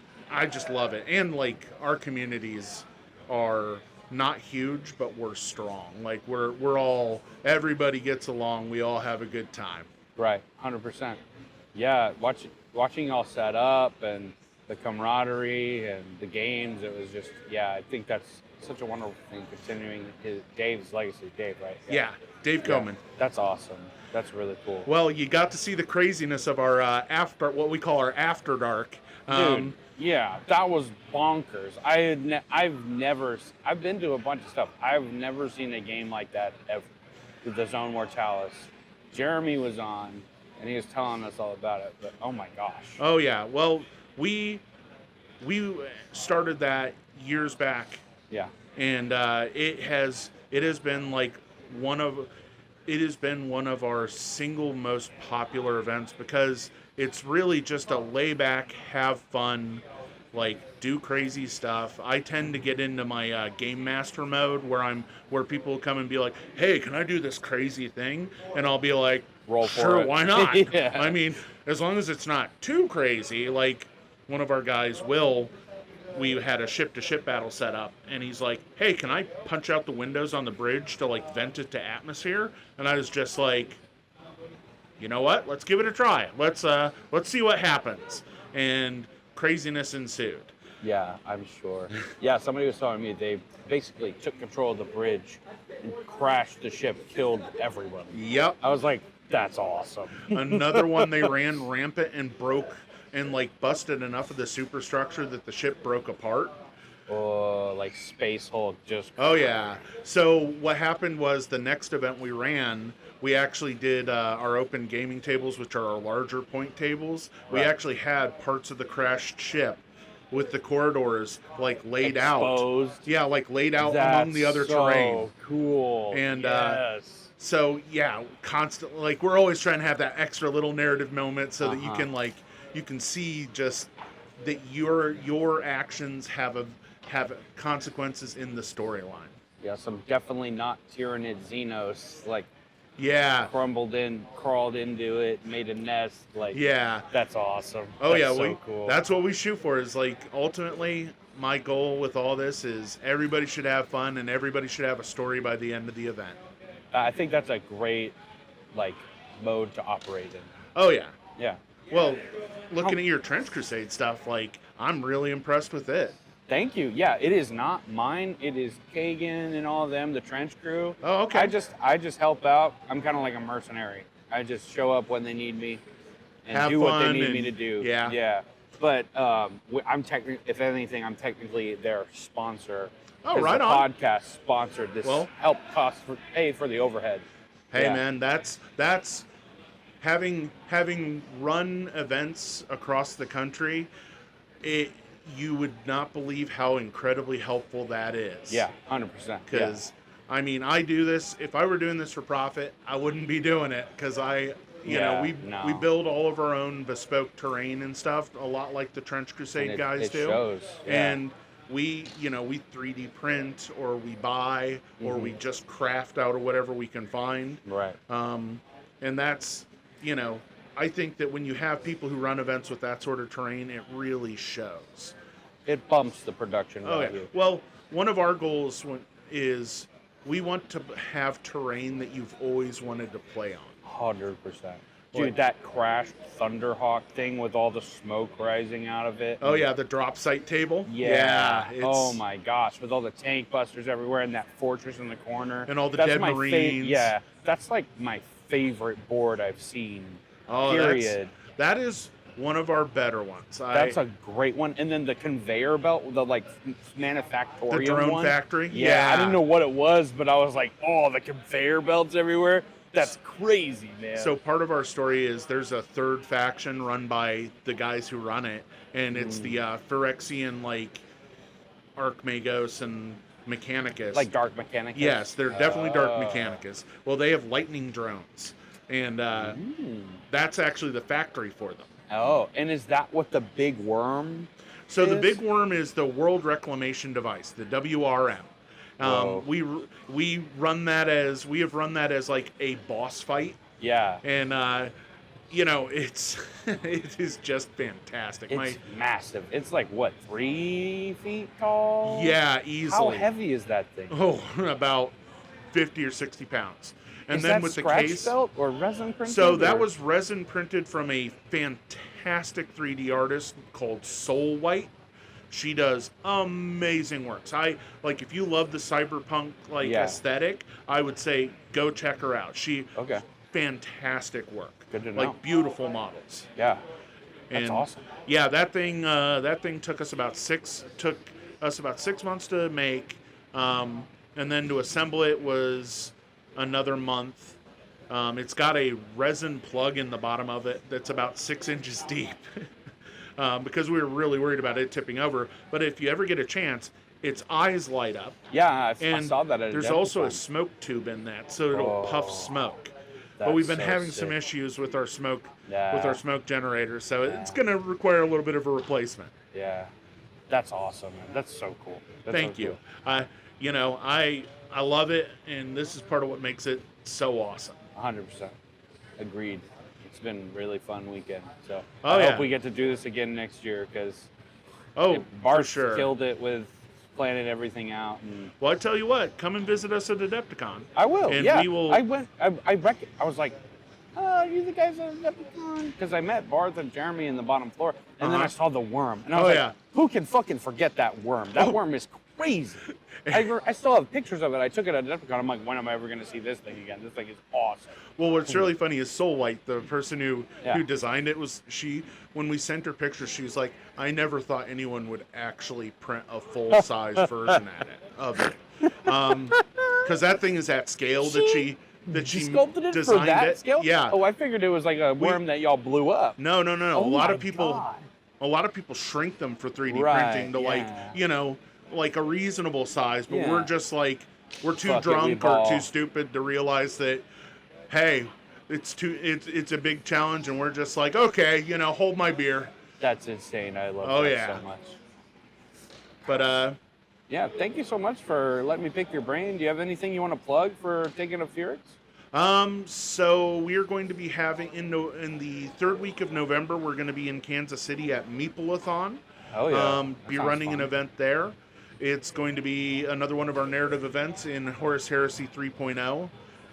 just love it. And like, our communities are not huge, but we're strong. Like, we're all, everybody gets along. We all have a good time. Right, 100%. Yeah, watching y'all set up and the camaraderie and the games, it was just, yeah, I think that's such a wonderful thing, continuing Dave's legacy. Dave, right? Yeah, Dave Coman. That's awesome. That's really cool. Well, you got to see the craziness of our what we call our after dark. Dude, yeah, that was bonkers. I've been to a bunch of stuff. I've never seen a game like that ever. With the Zone Mortalis. Jeremy was on, and he was telling us all about it. But oh my gosh. Oh yeah. Well, we started that years back, Yeah. and it has been like one of our single most popular events, because it's really just a layback, have fun, like, do crazy stuff. I tend to get into my game master mode where people come and be like, "Hey, can I do this crazy thing?" And I'll be like, Roll for "Sure, it." why not?" Yeah. I mean, as long as it's not too crazy. Like, one of our guys, Will, we had a ship-to-ship battle set up, and he's like, "Hey, can I punch out the windows on the bridge to, like, vent it to atmosphere?" And I was just like, "You know what? Let's give it a try. Let's see what happens." And craziness ensued. Yeah, I'm sure. Yeah, somebody was telling me they basically took control of the bridge and crashed the ship, killed everyone. Yep. I was like, that's awesome. Another one, they ran rampant and broke and, like, busted enough of the superstructure that the ship broke apart. Oh, like Space Hulk just. Oh yeah. So what happened was, the next event we ran, we actually did our open gaming tables, which are our larger point tables. We Right. actually had parts of the crashed ship with the corridors, like, laid Exposed. out. Yeah, like, laid out That's among the other so terrain. cool. And, yes. So yeah, constantly, like, we're always trying to have that extra little narrative moment so that you can, like, you can see just that your actions have consequences in the storyline. Yeah, some definitely not Tyrannid Xenos, like, Yeah. crawled into it, made a nest. Like, Yeah. that's awesome. Oh That's yeah, so cool. that's what we shoot for. Is, like, ultimately, my goal with all this is everybody should have fun and everybody should have a story by the end of the event. I think that's a great, like, mode to operate in. Oh yeah. Yeah. Well, looking at your Trench Crusade stuff, like, I'm really impressed with it. Thank you. Yeah, it is not mine. It is Kagan and all of them, the trench crew. Oh, okay. I just help out. I'm kind of like a mercenary. I just show up when they need me and Have do what they fun need me and- to do. yeah. Yeah. But I'm if anything, I'm technically their sponsor. Oh, 'Cause right the on. podcast sponsored this. Well- Pay for the overhead. Hey Yeah. man, that's having run events across the country. You would not believe how incredibly helpful that is. Yeah, 100%. Because I mean, I do this. If I were doing this for profit, I wouldn't be doing it, because we build all of our own bespoke terrain and stuff, a lot like the Trench Crusade guys it do. shows. Yeah. And we 3D print, or we buy, or we just craft out of whatever we can find. Right. And that's, I think that when you have people who run events with that sort of terrain, it really shows. It bumps the production Oh, value. yeah. Well, one of our goals is we want to have terrain that you've always wanted to play on. 100%. Like- Dude, that crashed Thunderhawk thing with all the smoke rising out of it. Oh, yeah, the drop site table? Yeah. it's, Oh my gosh, with all the tank busters everywhere and that fortress in the corner. And all the That's dead my Marines. yeah, that's like my favorite board I've seen. Oh, period. that is one of our better ones. That's a great one. And then the conveyor belt, the like manufactorium the drone one. factory. Yeah, I didn't know what it was, but I was like, oh, the conveyor belts everywhere. That's crazy, man. So part of our story is there's a third faction run by the guys who run it, and it's the Phyrexian, like Archmagos and Mechanicus. Like Dark Mechanicus? Yes, they're definitely Dark Mechanicus. Well, they have lightning drones, and that's actually the factory for them. Oh, and is that what the big worm So is? the big worm is the World Reclamation Device, the WRM. We have run that as like a boss fight, Yeah. and you know it is just fantastic. It's massive. It's like, what, 3 feet tall? Yeah, easily. How heavy is that thing? Oh, about 50 or 60 pounds. And is then that with the scratch case, felt or resin printed? so that or? was resin printed from a fantastic 3D artist called Soul White. She does amazing works. If you love the cyberpunk aesthetic, I would say go check her out. Okay. Fantastic work. Good to know. Like beautiful models. Yeah. That's And awesome. yeah, that thing took us about 6 months to make, and then to assemble it was another month. It's got a resin plug in the bottom of it that's about 6 inches deep. Because we were really worried about it tipping over. But if you ever get a chance, its eyes light up. Yeah, I And saw that at a there's Decepticon. also a smoke tube in that, so it'll puff smoke. But we've been having some issues with our smoke generator, so it's going to require a little bit of a replacement. Yeah, that's awesome, man. That's so cool. Thank you. I love it, and this is part of what makes it so awesome. 100%. Agreed. It's been a really fun weekend. So Oh, I yeah. hope we get to do this again next year because Oh, Barth for sure. killed it with planning everything out. And Well, I tell you what, come and visit us at Adepticon. I will. And yeah, we will. I went. I was like, oh, you the guys at Decepticon? Because I met Barth and Jeremy in the bottom floor, and then I saw the worm, and I was like, yeah. who can fucking forget that worm? That worm is crazy. I still have pictures of it. I took it at Decepticon. I'm like, when am I ever going to see this thing again? This thing is awesome. Well, what's really funny is Soul White, the person who Yeah. designed it, when we sent her pictures, she was like, I never thought anyone would actually print a full-size version of it. Because that thing is at scale that she sculpted it designed for that it. scale? Yeah. Oh, I figured it was like a worm that y'all blew up. No. Oh a lot my of people God. a lot of people shrink them for 3D Right, printing to yeah. like a reasonable size, but Yeah. we're just like we're too Fuck it, we drunk or ball. too stupid to realize that hey, it's a big challenge, and we're just like, okay, hold my beer. That's insane. I love Oh, that yeah. so much. But Yeah, thank you so much for letting me pick your brain. Do you have anything you want to plug for taking a Phoenix? so we are going to be having in the third week of November, we're going to be in Kansas City at Meeple-a-thon. Oh yeah. Be That sounds running an fun. event there. It's going to be another one of our narrative events in Horus Heresy 3.0.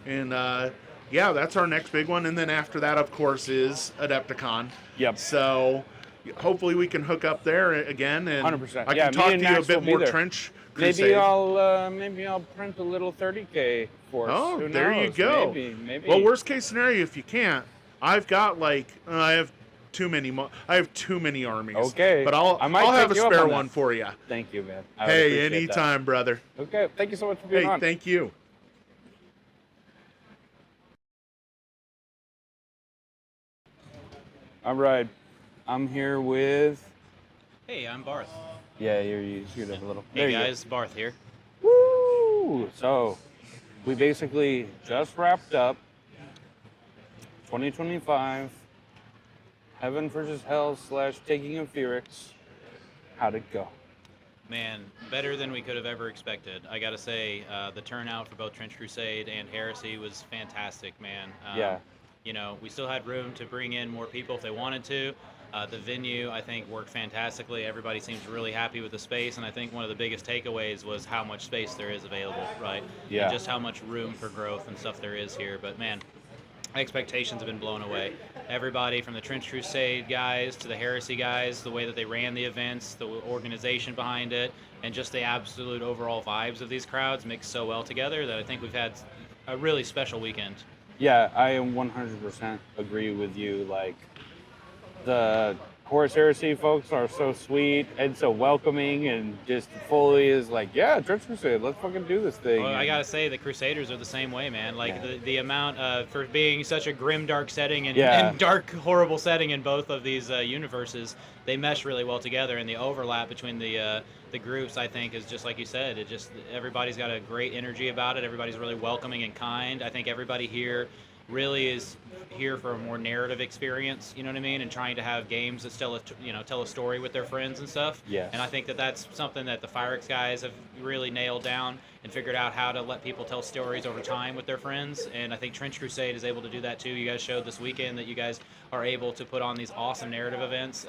And yeah, that's our next big one. And then after that, of course, is Adepticon. Yep. So hopefully we can hook up there again. And 100%. I Yeah, can me talk and to you a Max will bit be more there. Trench Crusade. Maybe I'll print a little 30K for us. Oh, Who there you knows? go. Maybe. Well, worst case scenario, if you can't, I've got I have too many armies. Okay. But I'll I might have a take you up spare on that. one for you. Thank you, man. I would Hey, appreciate that. anytime, brother. Okay. Thank you so much for being Hey, on. thank you. All right. I'm here with. Hey, I'm Barth. Yeah, you scoot up a little. Hey There you go. guys, Barth here. Woo! So, we basically just wrapped up 2025 Heaven versus Hell / Taking of Phoenix. How'd it go? Man, better than we could have ever expected. I gotta say, the turnout for both Trench Crusade and Heresy was fantastic, man. Yeah. You know, we still had room to bring in more people if they wanted to. The venue, I think, worked fantastically. Everybody seems really happy with the space, and I think one of the biggest takeaways was how much space there is available, right? Yeah. And just how much room for growth and stuff there is here. But man, expectations have been blown away. Everybody from the Trench Crusade guys to the Heresy guys, the way that they ran the events, the organization behind it, and just the absolute overall vibes of these crowds mixed so well together that I think we've had a really special weekend. Yeah, I am 100% agree with you. Like, the Horus Heresy folks are so sweet and so welcoming, and just fully is like, yeah, Trench Crusade, let's fucking do this thing. Well, I And- gotta say, the Crusaders are the same way, man. Like Yeah. the amount for being such a grim, dark setting and, Yeah. and dark, horrible setting in both of these universes, they mesh really well together, and the overlap between the groups, I think, is just like you said. It just everybody's got a great energy about it. Everybody's really welcoming and kind. I think everybody here really is here for a more narrative experience, you know what I mean, and trying to have games that tell a story with their friends and stuff. Yes. And I think that that's something that the Firex guys have really nailed down and figured out how to let people tell stories over time with their friends. And I think Trench Crusade is able to do that too. You guys showed this weekend that you guys are able to put on these awesome narrative events.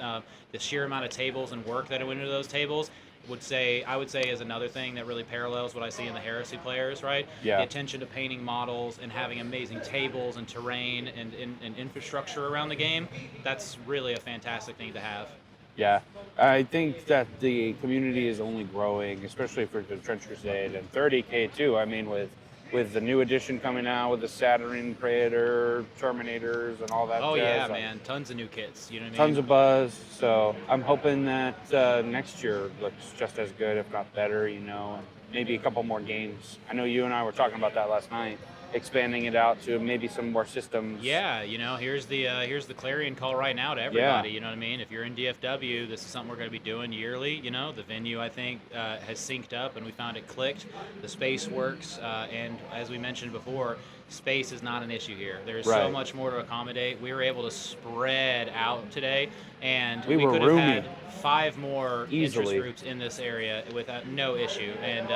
The sheer amount of tables and work that went into those tables I would say is another thing that really parallels what I see in the Heresy players, right? Yeah. The attention to painting models and having amazing tables and terrain and infrastructure around the game. That's really a fantastic thing to have. Yeah, I think that the community is only growing, especially for the Trench Crusade and 30K too. I mean, with the new edition coming out with the Saturn Praetor, Terminators, and all that. Oh jazz, yeah, like, man, tons of new kits. You know what I mean? Tons of buzz. So I'm hoping that next year looks just as good, if not better. You know, and maybe a couple more games. I know you and I were talking about that last night, expanding it out to maybe some more systems. Yeah, here's the clarion call right now to everybody. You know what I mean? If you're in DFW, this is something we're going to be doing yearly. The venue I think has synced up, and we found it clicked. The space works, and as we mentioned before, space is not an issue here. There's so Right. much more to accommodate. We were able to spread out today, and We we were could have roomy. had 5 more Easily. interest groups in this area without no issue. And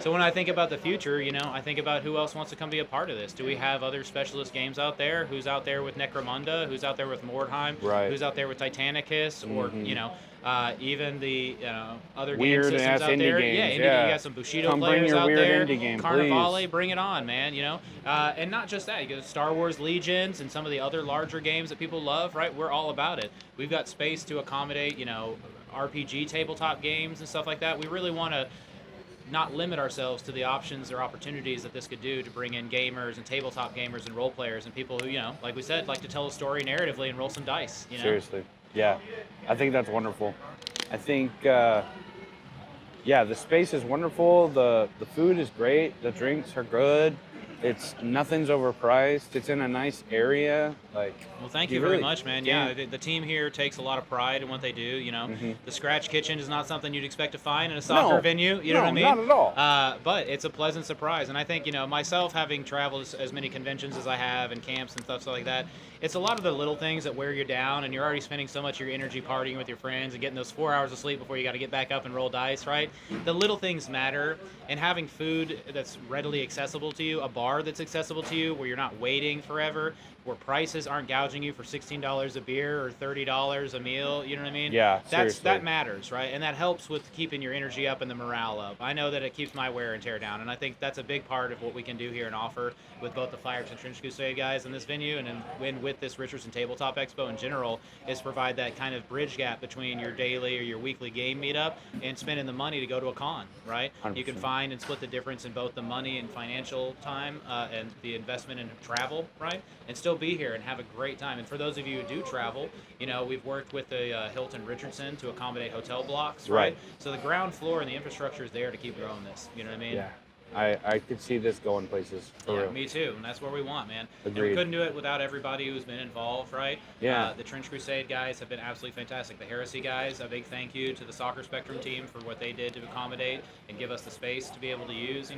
so when I think about the future, I think about who else wants to come be a part of this. Do we have other specialist games out there? Who's out there with Necromunda? Who's out there with Mordheim? Right. Who's out there with Titanicus? Or even the other game Weird systems ass out indie there? games, Yeah, yeah. you got some Bushido Come bring players your out weird there. indie game, Carnivale, please. bring it on, man. And not just that. You got Star Wars Legions and some of the other larger games that people love. Right, we're all about it. We've got space to accommodate, RPG tabletop games and stuff like that. We really want to not limit ourselves to the options or opportunities that this could do to bring in gamers and tabletop gamers and role players and people who, like we said, like to tell a story narratively and roll some dice. Seriously. Yeah. I think that's wonderful. I think, the space is wonderful. The food is great. The drinks are good. Nothing's overpriced. It's in a nice area. Well, thank you very much, man. Yeah, the team here takes a lot of pride in what they do. The Scratch Kitchen is not something you'd expect to find in a soccer venue. You know what I mean? Not at all. But it's a pleasant surprise. And I think, myself having traveled as many conventions as I have and camps and stuff like that, it's a lot of the little things that wear you down, and you're already spending so much of your energy partying with your friends and getting those 4 hours of sleep before you got to get back up and roll dice, right? The little things matter, and having food that's readily accessible to you, a bar that's accessible to you where you're not waiting forever, where prices aren't gouging you for $16 a beer or $30 a meal, you know what I mean? Yeah, seriously. That matters, right? And that helps with keeping your energy up and the morale up. I know that it keeps my wear and tear down, and I think that's a big part of what we can do here and offer with both the Firex and Trench Crusade guys in this venue and with this Richardson Tabletop Expo in general, is provide that kind of bridge gap between your daily or your weekly game meetup and spending the money to go to a con, right? 100%. You can find and split the difference in both the money and financial time and the investment in travel, right? And still be here and have a great time. And for those of you who do travel, we've worked with the Hilton Richardson to accommodate hotel blocks, right? So the ground floor and the infrastructure is there to keep growing this. You know what I mean? Yeah. I could see this going places. For real. Me too, and that's where we want, man. And Agreed. we couldn't do it without everybody who's been involved, right? Yeah. The Trench Crusade guys have been absolutely fantastic. The Heresy guys, a big thank you to the Soccer Spectrum team for what they did to accommodate and give us the space to be able to use.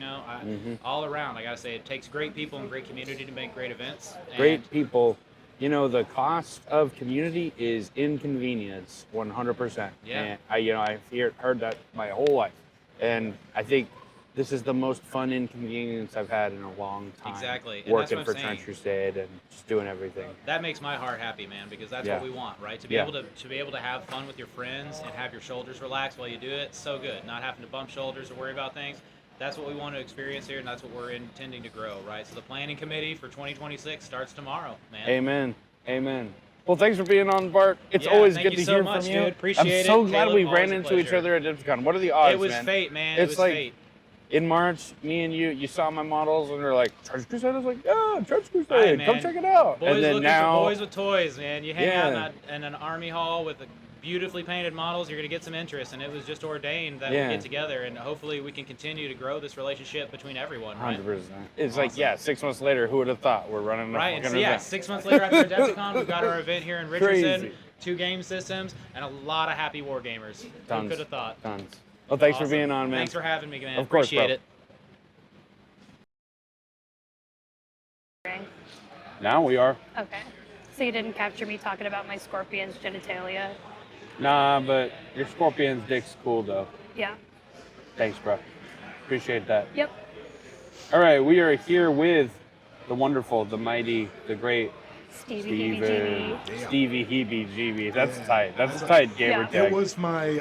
All around, I gotta say, it takes great people and great community to make great events. Great people. The cost of community is inconvenience, 100%. Yeah. And I've heard that my whole life, and I think this is the most fun inconvenience I've had in a long time. Exactly. And Working that's for what I'm saying. Trench Crusade and just doing everything. That makes my heart happy, man, because that's what we want, right? To be able to have fun with your friends and have your shoulders relaxed while you do it, so good. Not having to bump shoulders or worry about things. That's what we want to experience here, and that's what we're intending to grow, right? So the planning committee for 2026 starts tomorrow, man. Amen. Well, thanks for being on, Bart. It's Yeah, always thank good you to so hear much, from you. dude. Appreciate I'm so it. glad Caleb, we always ran a into each pleasure. other at DipsCon. What are the odds, It was man? fate, man. It's It was like fate. in March, me and you saw my models and they're like, Trench Crusade? I was like, yeah, Trench Crusade, Right, come man. check it out. Boys and then looking now, for boys with toys, man. You hang out Yeah. in an army hall with beautifully painted models, you're going to get some interest. And it was just ordained that Yeah. we get together, and hopefully we can continue to grow this relationship between everyone, right? 100%. It's like, yeah, 6 months later, who would have thought we're running a Right, and fucking so yeah, event? 6 months later after Adepticon, we've got our event here in Richardson, Crazy. 2 game systems, and a lot of happy war gamers. Who Tons. could have thought? Tons. Well, thanks for Awesome. being on, man. Thanks for having me, man. Of course, Appreciate bro. it. Now we are. Okay. So you didn't capture me talking about my scorpion's genitalia? Nah, but your scorpion's dick's cool, though. Yeah. Thanks, bro. Appreciate that. Yep. All right, we are here with the wonderful, the mighty, the great Stevie Steven. Heebie Stevie Heebie Jeebie. That's Yeah. tight. That's a tight gamer Yeah. tag. It was my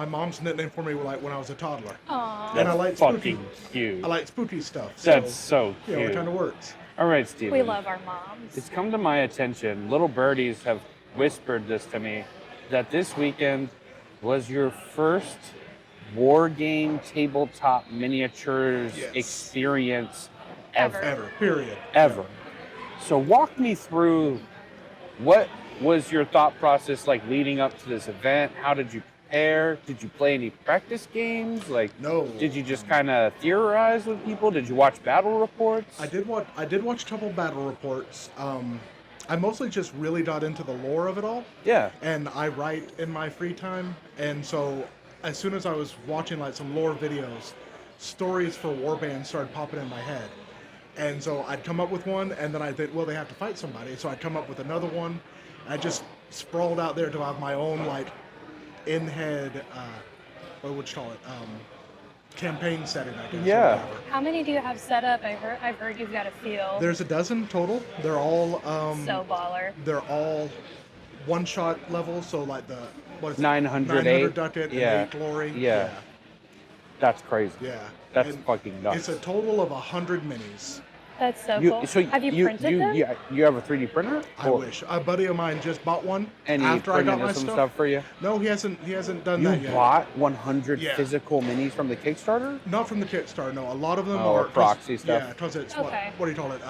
mom's nickname for me like when I was a toddler. Aww. That's and I like fucking spooky. cute. I like spooky stuff. That's so yeah, cute. it kind of works. All right, Steven. We love our moms. It's come to my attention, little birdies have whispered this to me, that this weekend was your first war game tabletop miniatures Yes. experience Ever. Ever. Period. ever. So walk me through, what was your thought process like leading up to this event? How did you prepare? Did you play any practice games? Like, No. did you just kind of theorize with people? Did you watch battle reports? I did watch a couple battle reports. I mostly just really got into the lore of it all, Yeah. and I write in my free time. And so, as soon as I was watching like some lore videos, stories for warbands started popping in my head. And so I'd come up with one, and then I think, well, they have to fight somebody. So I'd come up with another one. I just sprawled out there to have my own like in-head, what would you call it? Campaign setting, I guess. or Yeah. whatever. How many do you have set up? I've heard you've got a few. There's a dozen total. They're all So baller. they're all one-shot levels. So like the what is it? 900, 900 Ducat yeah. and 8 Glory. Yeah. That's crazy. Yeah. That's And fucking nuts. It's a total of 100 minis. That's so cool. So have you printed them? you have a 3D printer? I wish. A buddy of mine just bought one And he after I got printed my some stuff. stuff for you? No, he hasn't done You that yet. bought 100 Yeah. physical minis from the Kickstarter? Not from the Kickstarter. No, a lot of them Oh, are proxy stuff. Yeah, because it's Okay. what do you call it?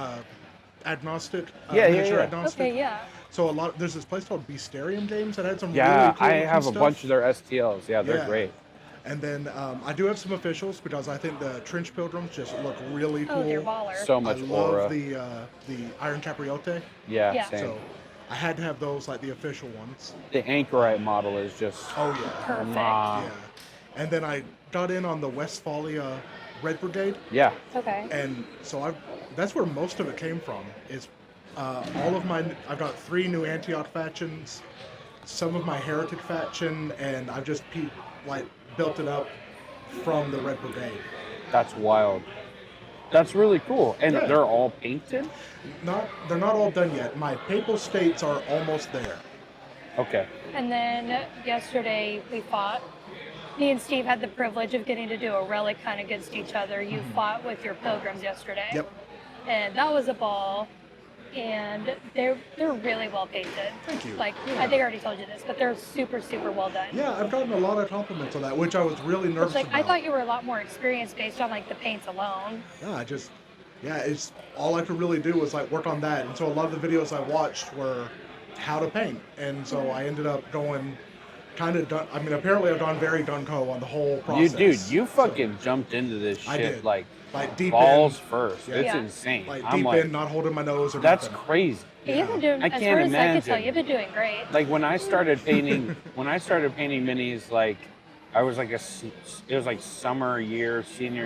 Agnostic. Yeah, miniature yeah. agnostic. Okay, yeah. So there's this place called Beasterium Games that had some Yeah, really cool I looking have a stuff. bunch of their STLs. Yeah, they're Yeah. great. And then I do have some officials because I think the Trench Pilgrims just look really cool. Oh, they're baller. So I much love aura. the Iron Capriote. Yeah, Yeah. same. So I had to have those like the official ones. The Anchorite model is just Oh yeah. Perfect. mwah. Yeah. And then I got in on the Westphalia Red Brigade, Yeah. Okay. and so that's where most of it came from. Is all of my I've got 3 new Antioch factions, some of my Heretic faction, and I've just built it up from the Red Brigade. That's wild. That's really cool. And Yeah. they're all painted? They're not all done yet. My Papal States are almost there. Okay. And then yesterday we fought. Me and Steve had the privilege of getting to do a relic hunt against each other. You fought with your pilgrims yesterday. Yep. And that was a ball. And they're really well painted. Thank you. Like Yeah. I think I already told you this, but they're super well done. Yeah, I've gotten a lot of compliments on that, which I was really nervous It's like about. I thought you were a lot more experienced based on like the paints alone. Yeah, it's all I could really do was like work on that. And so a lot of the videos I watched were how to paint. And so I ended up going kind of done. I mean, apparently I've gone very gung-ho on the whole process. You fucking jumped into this shit I did. like deep balls in, first. Yeah. It's Yeah. insane. like I'm deep like, in, not holding my nose or that's nothing. crazy. Yeah. You've been doing, I as can't far as I can tell, imagine. you've been doing great. Like when I started painting, minis, like I was like it was like senior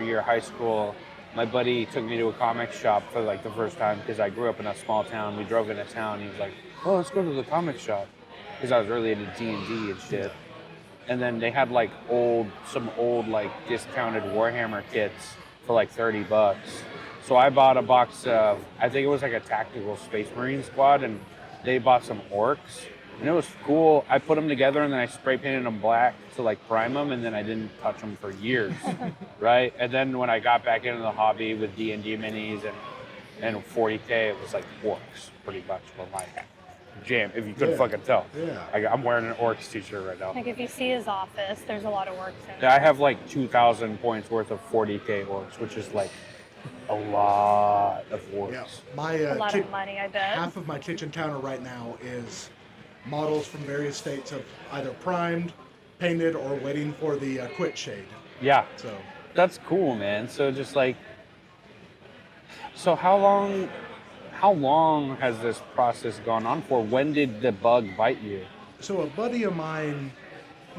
year high school. My buddy took me to a comic shop for like the first time because I grew up in a small town. We drove into town. He was like, "Oh, let's go to the comic shop," because I was really into D&D and shit. And then they had like some old like discounted Warhammer kits for like $30. So I bought a box of, I think it was like a tactical Space Marine squad, and they bought some orcs, and it was cool. I put them together and then I spray painted them black to like prime them, and then I didn't touch them for years, right? And then when I got back into the hobby with D&D minis and 40K, it was like orcs pretty much were my jam. If you couldn't Yeah. fucking tell, Yeah. I'm wearing an Orcs t-shirt right now. Like if you see his office, there's a lot of works in it. I have like 2,000 points worth of 40k Orcs, which is like a lot of Orcs. Yeah. My A lot of money, I bet. half of my kitchen counter right now is models from various states of either primed, painted, or waiting for the quit shade. Yeah, So that's cool, man. So just like, so how long has this process gone on for? When did the bug bite you? So a buddy of mine,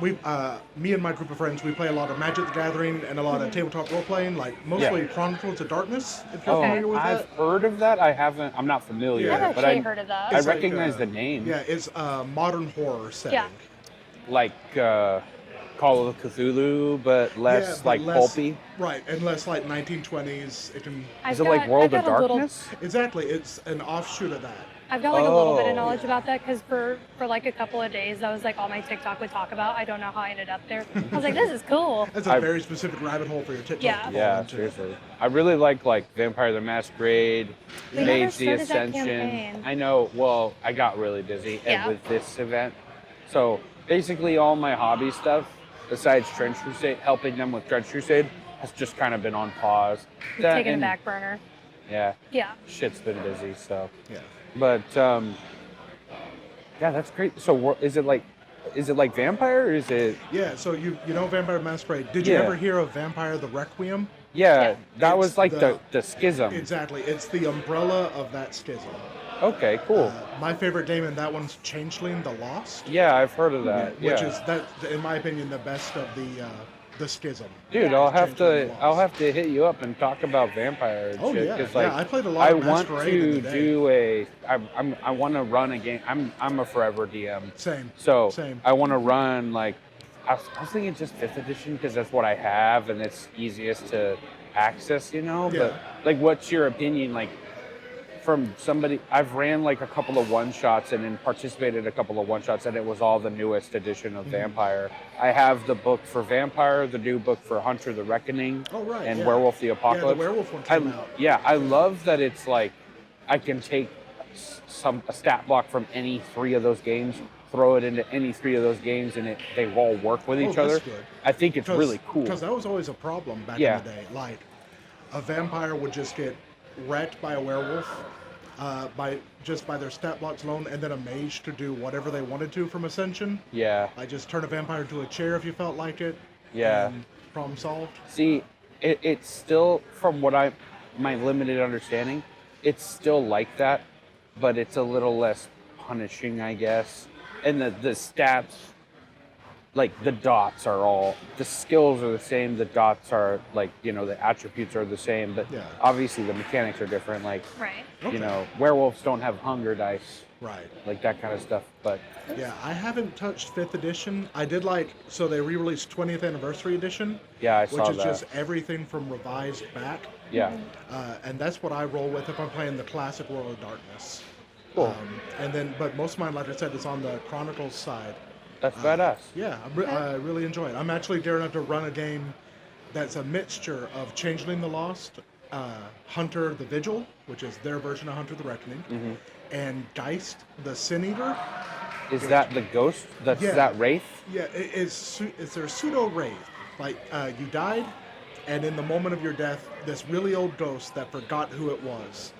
me and my group of friends, we play a lot of Magic the Gathering and a lot of tabletop role playing, like mostly Chronicles of Darkness. If you're familiar with I've that. heard of that. I haven't. I'm not familiar, Yeah. I've but actually heard of that. I It's like, recognize the name. Yeah, it's a modern horror setting. Yeah. Like Call of Cthulhu, but less Yeah, but like less- pulpy. Right, and less like 1920s. It can I've Is it like got- World I've of got a little- Darkness? exactly. It's an offshoot of that. I've got like a little bit Oh. of knowledge about that because for like a couple of days, that was like all my TikTok would talk about. I don't know how I ended up there. I was like, this is cool. That's a I- very specific rabbit hole for your TikTok. Yeah. to fall Yeah, into. seriously. I really like Vampire the Masquerade, We never Mage the started that Ascension. campaign. I know. Well, I got really busy Yeah. with this event, so basically all my hobby stuff, besides Trench Crusade, helping them with Trench Crusade, has just kind of been on pause. That Taking a and- back burner. Yeah, Yeah. shit's been busy. So, Yeah. but yeah, that's great. So, is it like Vampire, or is it? Yeah, so you know Vampire Masquerade. Did you Yeah. ever hear of Vampire the Requiem? Yeah, Yeah. that It's was like the- the schism. Exactly. It's the umbrella of that schism. Okay, cool. My favorite game in that one's Changeling the Lost. Yeah, I've heard of that. Yeah. Which is that, in my opinion, the best of the schism. Dude, Yeah. I'll have Changeling to the I'll Lost. have to hit you up and talk about Vampire and Oh shit. yeah, 'Cause, like, yeah. I played a lot I of want Masquerade in to the day. do I want to run a game. I'm a forever DM, Same. so Same. I want to run like I was thinking just 5th edition because that's what I have and it's easiest to access, you know. Yeah. But like, what's your opinion? Like, from somebody, I've ran like a couple of one shots and then participated in a couple of one shots, and it was all the newest edition Mm-hmm. of Vampire. I have the book for Vampire, the new book for Hunter the Reckoning, Oh, right, and yeah. Werewolf the Yeah, Apocalypse. the werewolf one came out. Yeah, I love that it's like I can take a stat block from any 3 of those games, throw it into any 3 of those games, and they all work with each Oh, other. that's good. I think it's really cool. Because that was always a problem back Yeah. in the day. Like, a vampire would just get wrecked by a werewolf by their stat blocks alone, and then a mage to do whatever they wanted to from Ascension. Yeah, Like, just turn a vampire into a chair if you felt like it. Yeah. And problem solved. see, it's still, from what my limited understanding, it's still like that, but it's a little less punishing, I guess. And the stats, like the dots are all, the skills are the same, the dots are like, you know, the attributes are the same, but Yeah. obviously the mechanics are different. Like, Right. Okay. you know, werewolves don't have hunger dice, Right. like that kind of stuff. But Yeah, I haven't touched 5th edition. I did so they re-released 20th Anniversary Edition, yeah, I which saw is that. just everything from revised back. Yeah, And that's what I roll with if I'm playing the classic World of Darkness. cool. But most of mine, like I said, is on the Chronicles side. That's badass. Yeah, I really enjoy it. I'm actually daring enough to run a game that's a mixture of Changeling the Lost, Hunter the Vigil, which is their version of Hunter the Reckoning, Mm-hmm. and Geist the Sin Eater. Is that the ghost? That's Yeah. that wraith? Yeah, it's their pseudo wraith. Like you died, and in the moment of your death, this really old ghost that forgot who it was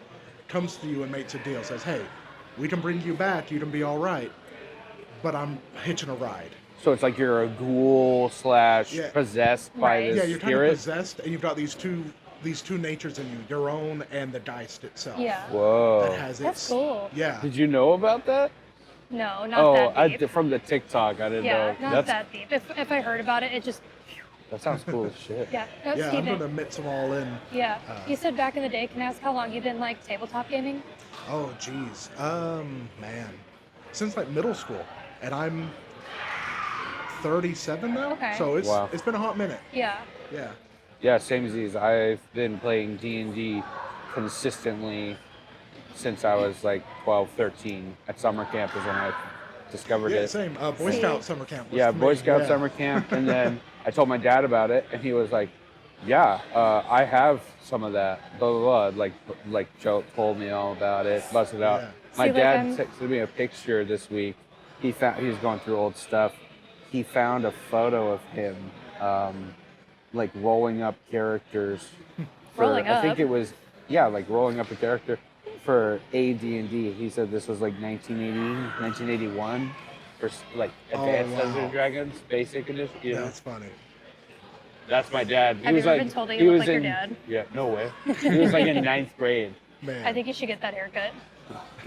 comes to you and makes a deal. Says, "Hey, we can bring you back. You can be all right, but I'm hitching a ride." So it's like you're a ghoul / Yeah. possessed by Right. this Yeah, you're kind spirit. of possessed, and you've got these two natures in you, your own and the Geist itself. Yeah. Whoa. That has That's its, cool. Yeah. Did you know about that? No, not that deep. from the TikTok, I didn't Yeah, know. not that deep. If I heard about it, it just, That sounds cool as shit. yeah. No, Yeah, I'm Steven. gonna mix them all in. Yeah. You said back in the day, can I ask how long you've been like tabletop gaming? Oh, geez. Man. Since like middle school, and I'm 37 now. Okay. So Wow. it's been a hot minute. Yeah. Yeah. Yeah, same as these. I've been playing D&D consistently since I was like 12, 13. At summer camp is when I discovered Yeah, it. same. Boy See? Scout summer camp. Was Yeah, for Boy me. Scout Yeah. summer camp, and then I told my dad about it, and he was like, "Yeah, I have some of that." Blah blah blah. Like Joe told me all about it, busted out. Yeah. My See, like, dad I'm- texted me a picture this week. He was going through old stuff. He found a photo of him, like rolling up characters. Rolling I think up? it was, yeah, like rolling up a character for AD&D. He said this was like 1980, 1981 for like Advanced Dungeons and Dragons Basic Edition. You know? That's funny. That's my dad. Have you ever been told that you look like your dad? Yeah, no way. He was like in 9th grade. Man. I think you should get that haircut.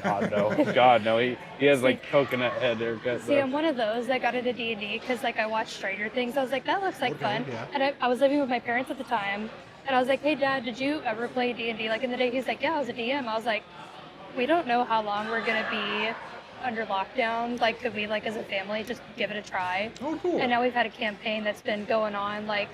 God no, God no. He has like coconut head haircut. See, I'm one of those that got into D&D because like I watched Stranger Things. I was like, that looks like Okay, fun. yeah. And I was living with my parents at the time, and I was like, hey Dad, did you ever play D&D like in the day? He's like, yeah, I was a DM. I was like, we don't know how long we're gonna be under lockdown. Like, could we like as a family just give it a try? Oh, cool. And now we've had a campaign that's been going on like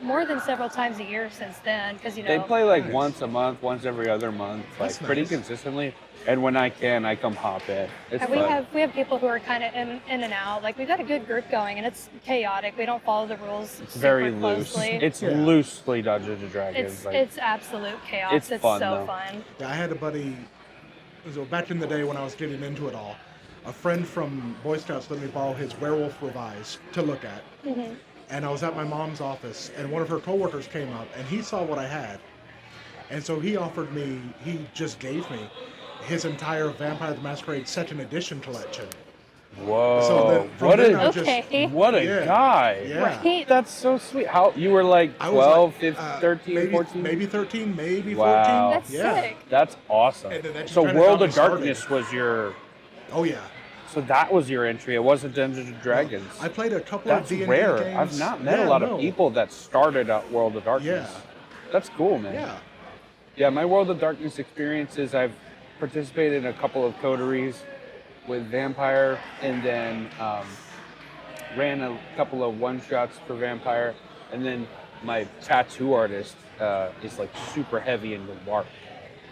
more than several times a year since then, because you know They play like Nice. once a month, once every other month, like That's pretty nice. consistently. And when I can, I come hop in. It's And fun. we have people who are kind of in and out. Like we've got a good group going, and it's chaotic. We don't follow the rules. It's very super loose. closely. It's Yeah. loosely Dungeons and Dragons. It's like, it's absolute chaos. It's It's fun, so though. fun. Yeah, I had a buddy. So back in the day when I was getting into it all, a friend from Boy Scouts let me borrow his Werewolf Revised to look at. Mm-hmm. And I was at my mom's office, and one of her coworkers came up, and he saw what I had, and so he just gave me his entire Vampire the Masquerade Second Edition collection. whoa, So then, from what then a I just- Okay. what a Yeah. guy! Yeah. Right. That's so sweet. How you were like I 12, was 15, 13, maybe, 14? maybe 13, maybe Wow. 14. That's yeah. sick. That's awesome. And then that just So kinda World got of me started. Darkness was your. Oh yeah. So that was your entry. It wasn't Dungeons and Dragons. I played a couple That's of D&D rare. games. I've not met Yeah, a lot no. of people that started at World of Darkness. Yeah. That's cool, man. Yeah. Yeah, my World of Darkness experiences, I've participated in a couple of coteries with Vampire, and then ran a couple of one-shots for Vampire, and then my tattoo artist is like super heavy into LARP.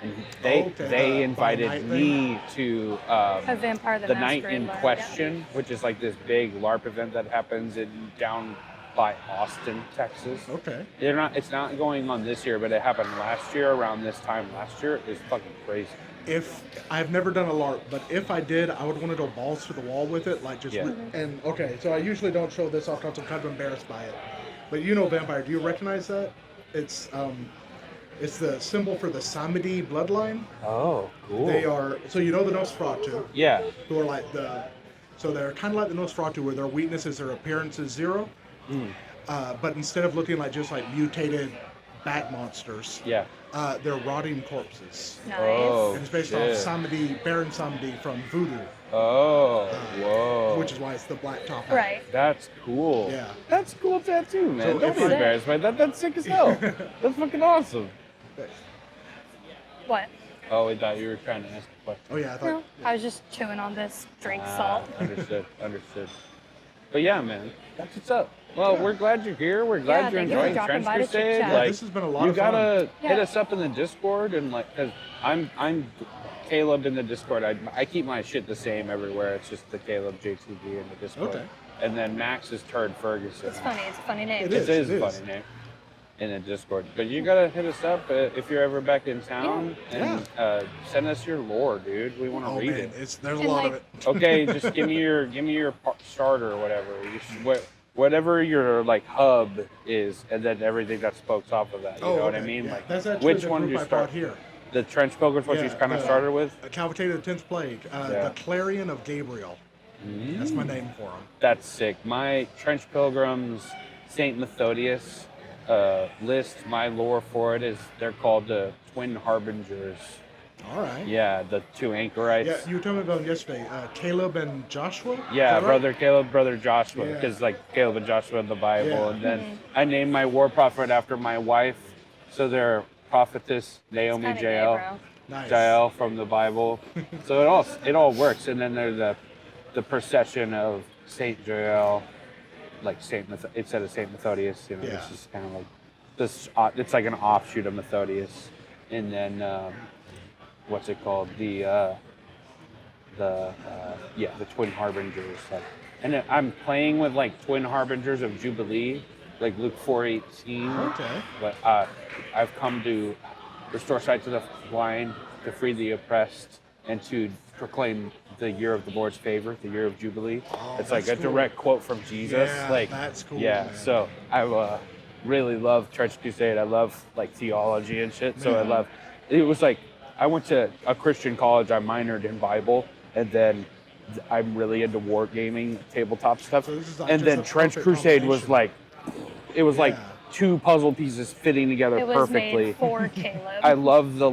And Okay, they the invited by night me to A Vampire the Night Masquerade in LARP, yeah. Question, which is like this big LARP event that happens down by Austin, Texas. Okay. It's not going on this year, but it happened last year around this time last year. It's fucking crazy. If I've never done a LARP, but if I did, I would want to go balls to the wall with it, like just. Yeah. And okay, so I usually don't show this off because I'm kind of embarrassed by it. But you know, Vampire, do you recognize that? It's the symbol for the Samedi bloodline. Oh, cool. They are so you know the Nosferatu, Yeah. who are like so they're kind of like the Nosferatu, where their weakness is their appearance is zero. But instead of looking like just like mutated bat monsters, Yeah. they're rotting corpses. Nice. Oh, And it's based shit. off Samedi, Baron Samedi from Voodoo, Oh, whoa. which is why it's the black top hat. Right. That's cool. Yeah. That's a cool tattoo, man. So Don't if be I- embarrassed by that. That's sick as hell. That's fucking awesome. What? Oh, I thought you were trying to ask a question. Oh yeah, I thought. No, I was just chewing on this drink Ah, salt. Understood. Understood. But yeah, man, that's what's up. Well, we're glad you're here. We're glad Yeah, you're thank you for enjoying dropping Trench by to chit Crusade. chat. Yeah, Like, this has been a lot you of fun. gotta hit Yeah. us up in the Discord, and like, cause I'm Caleb in the Discord. I keep my shit the same everywhere. It's just the Caleb JTV in the Discord. Okay. And then Max is Turd Ferguson. It's funny. It's a funny name. It It is It a is. funny name in the Discord. But you gotta hit us up if you're ever back in town, and send us your lore, dude. We want to Oh read man, it. there's a And, lot of like- it. Okay, just give me your starter or whatever. Whatever your like hub is, and then everything that spokes off of that. You know what I okay, mean? yeah. Like, That's actually which the one group do you I start? brought here. The Trench Pilgrims, what you Yeah, kind of the- started with? Cavalcade of the 10th Plague, Yeah. the Clarion of Gabriel. That's my name for them. That's sick. My Trench Pilgrims, Saint Methodius list. My lore for it is they're called the Twin Harbingers. All right. Yeah, the two anchorites. Yeah, you were telling me about them yesterday. Caleb and Joshua? Is Yeah, that right? brother Caleb, brother Joshua, Yeah. because like Caleb and Joshua in the Bible, Yeah. and then I named my war prophet after my wife, so they're prophetess Naomi Kinda gay, Jael, bro. Nice. Jael from the Bible. So it all works, and then there's the procession of Saint Jael, like instead of Saint Methodius, you know, Yeah. it's just kind of like this. It's like an offshoot of Methodius, and then what's it called? The Twin Harbingers. Like, and then I'm playing with like Twin Harbingers of Jubilee, like Luke 4:18. Okay. But I've come to restore sight to the blind, to free the oppressed, and to proclaim the year of the Lord's favor, the year of Jubilee. Oh, It's like that's a cool. direct quote from Jesus. Yeah, like that's cool, Yeah, man. so I really love Trench Crusade. I love like theology and shit. So it was like I went to a Christian college. I minored in Bible, and then I'm really into wargaming, tabletop stuff. So this is like And just then a Trench perfect Crusade was combination. like, it was like Yeah. two puzzle pieces fitting together It was perfectly. made for Caleb. I love the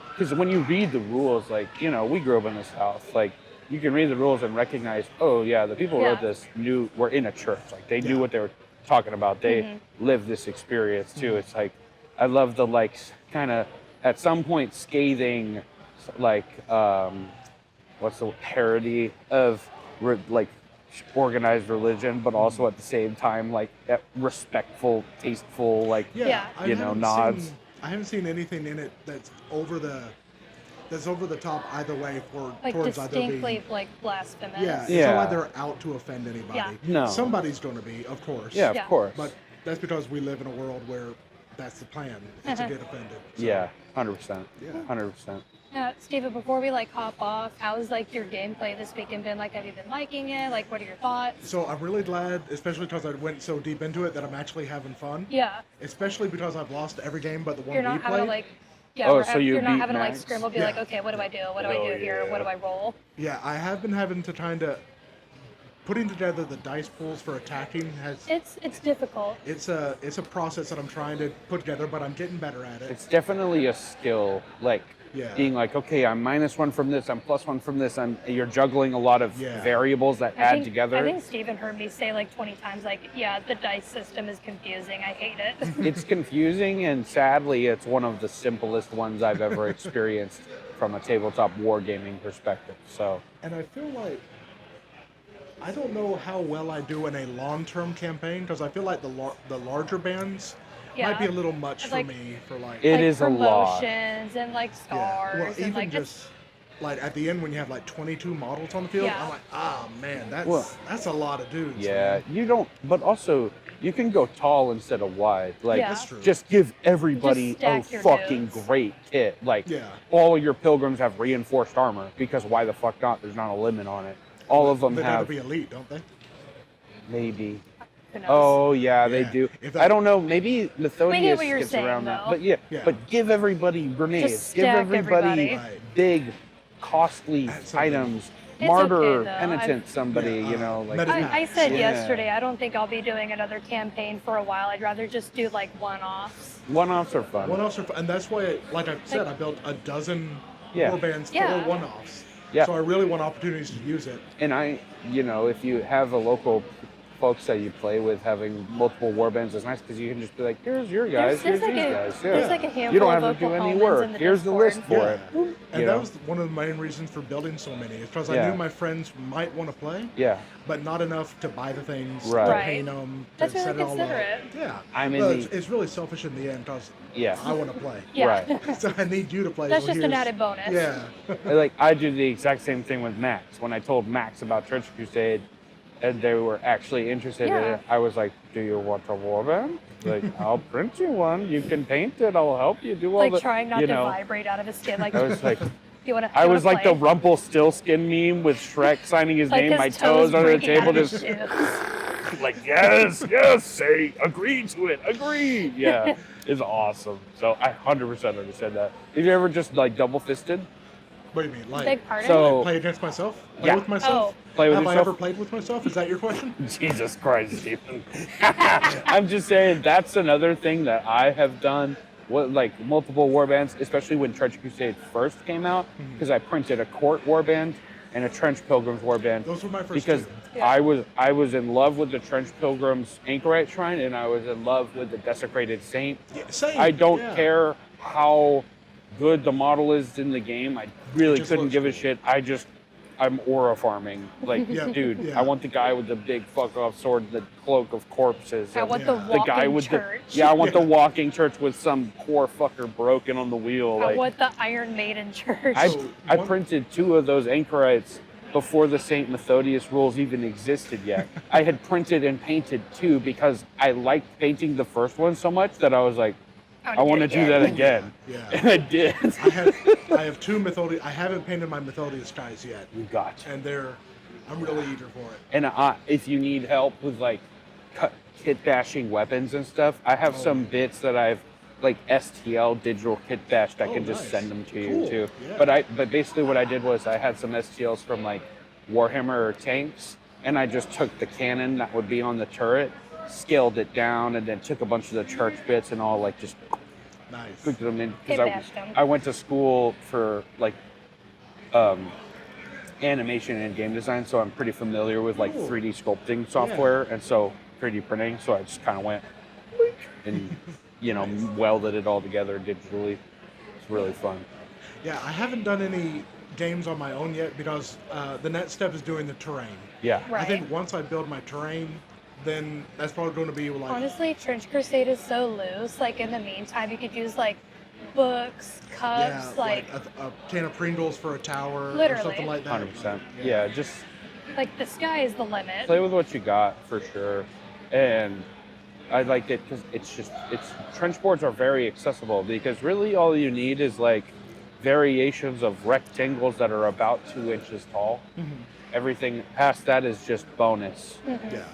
because when you read the rules, like, you know, we grew up in the South, like, you can read the rules and recognize, oh yeah, the people who wrote this were in a church, like they knew what they were talking about. They lived this experience too. It's like, I love the kind of at some point scathing, like, what's the parody of organized religion, but also at the same time like that respectful, tasteful, like Yeah. I you know, haven't nods. I haven't seen anything in it that's over the top either way Like towards either distinctly being. like blasphemous. Yeah, it's Yeah. not like they're out to offend anybody. Yeah. No. Somebody's going to be, of course. Yeah, of Yeah. course. But that's because we live in a world where that's the plan, is to get offended. So, Yeah, 100%. Yeah. 100%. Steven, before we like hop off, how's like your gameplay this weekend been? Like, have you been liking it? Like, what are your thoughts? So I'm really glad, especially because I went so deep into it, that I'm actually having fun. Yeah, Especially because I've lost every game but the one you're we not having to played. like, yeah, Oh, we're so you you're not beat having to like Max? scramble, be Yeah. like, okay, what do I do? What do I Oh, do here? yeah. What do I roll? Yeah, I have been having to putting together the dice pools for attacking It's difficult. it's a process that I'm trying to put together, but I'm getting better at it. It's definitely a skill, like Yeah. being like, okay, I'm -1 from this, I'm +1 from this. You're juggling a lot of Yeah. variables that I add think, together. I think Steven heard me say like 20 times, like, yeah, the dice system is confusing. I hate it. It's confusing, and sadly, it's one of the simplest ones I've ever experienced from a tabletop wargaming perspective. So And I feel like I don't know how well I do in a long-term campaign, because I feel like the larger bands might be a little much for Like- me for like. It like is a lot. promotions and like Yeah. stars Well, and even like just like at the end when you have like 22 models on the field, Yeah. I'm like, man, Well, that's a lot of dudes. yeah, man. you don't, but also you can go tall instead of wide. Like, Yeah. That's true. just give everybody Just a stack your fucking dudes. great kit. Like, Yeah. all of your pilgrims have reinforced armor, because why the fuck not? There's not a limit on it. All of them They gotta have be elite, don't they? maybe. who knows? Oh yeah, they Yeah. do. If I that- don't know. Maybe Methodius what you're gets saying, around that, though. but yeah, Yeah. But give everybody grenades. Just Give stack everybody everybody. Right. big, costly That's something. items. It's Martyr, okay, though. penitent, somebody. Yeah, You know, like I said Yeah. yesterday, I don't think I'll be doing another campaign for a while. I'd rather just do like one-offs. one-offs are fun. One-offs are fun, and that's why, like I said, I built a dozen Yeah. warbands Yeah. for one-offs. Yeah. So I really want opportunities to use it. And if you have a local folks that you play with having multiple warbands, it's nice because you can just be like, here's your guys, There's here's like these a- guys. there's Yeah. like a handful You don't of have to do vocal any Homans work. in the Here's the Discord. list for Yeah. it. And You that know? was one of the main reasons for building so many. Is because I Yeah. knew my friends might want to play, Yeah. but not enough to buy the things, Right. to Right. paint them, to That's really set it all up. considerate. Yeah. I'm in Well, the- it's really selfish in the end because Yeah. I want to play. Yeah. Right. So I need you to play. That's so just an here's- added bonus. Yeah. Like, I do the exact same thing with Max. When I told Max about Trench Crusade and they were actually interested in Yeah. it, I was like, do you want a warband? Like, I'll print you one. You can paint it. I'll help you do all Like the, trying not you to know. vibrate out of his skin. Like, I was like, you want to? I was like the Rumpelstiltskin meme with Shrek signing his like name, his my toes under the breaking out table, of his just shoes. like, yes, yes, say, agree to it, agree. Yeah, it's awesome. So I 100% understand that. Have you ever just like double fisted? What do you mean? Like Big pardon? So- play against myself? Play Yeah. with myself? Play with Have I yourself? ever played with myself? Is that your question? Jesus Christ, Stephen. I'm just saying that's another thing that I have done. What, like multiple warbands, especially when Trench Crusade first came out, because I printed a court warband and a Trench Pilgrims warband. Those were my first because two. Yeah. I was in love with the Trench Pilgrims Anchorite Shrine, and I was in love with the Desecrated Saint. Yeah, same. I don't Yeah. care how good the model is in the game. I really just couldn't looks give a cool. shit. I'm aura farming. Like, Yeah, dude, yeah. I want the guy with the big fuck off sword, the cloak of corpses. I and want Yeah. the The walking the guy with church. the I want the Yeah. walking church with some poor fucker broken on the wheel. I Like, want the Iron Maiden church. I So, I one- printed 2 of those Anchorites before the Saint Methodius rules even existed yet. I had printed and painted 2 because I liked painting the first one so much that I was like, I want to do that again. Yeah. And I did. I have two Mythodius. I haven't painted my Mythodius guys yet, You gotcha. and I'm really eager for it. And if you need help with like kit bashing weapons and stuff, I have some bits that I've like STL digital kit bashed. I can just nice. send them to you Cool. too. Yeah. But basically what I did was I had some STLs from like Warhammer tanks, and I just took the cannon that would be on the turret, scaled it down, and then took a bunch of the church bits and all like just Nice. cooked them in. Kit bashed them. I went to school for like animation and game design, so I'm pretty familiar with like Cool. 3D sculpting software, and so 3D printing. So I just kind of went and welded it all together digitally. It's really fun. Yeah, I haven't done any games on my own yet because the next step is doing the terrain. Yeah. Right. I think once I build my terrain, then that's probably going to be like. Honestly, Trench Crusade is so loose. Like in the meantime, you could use like books, cups, like a can of Pringles for a tower or Literally. something like that. 100%. Yeah, just like the sky is the limit. play with what you got for sure. And I liked it because it's trench boards are very accessible because really all you need is like variations of rectangles that are about 2 inches tall. Mm-hmm. Everything past that is just bonus.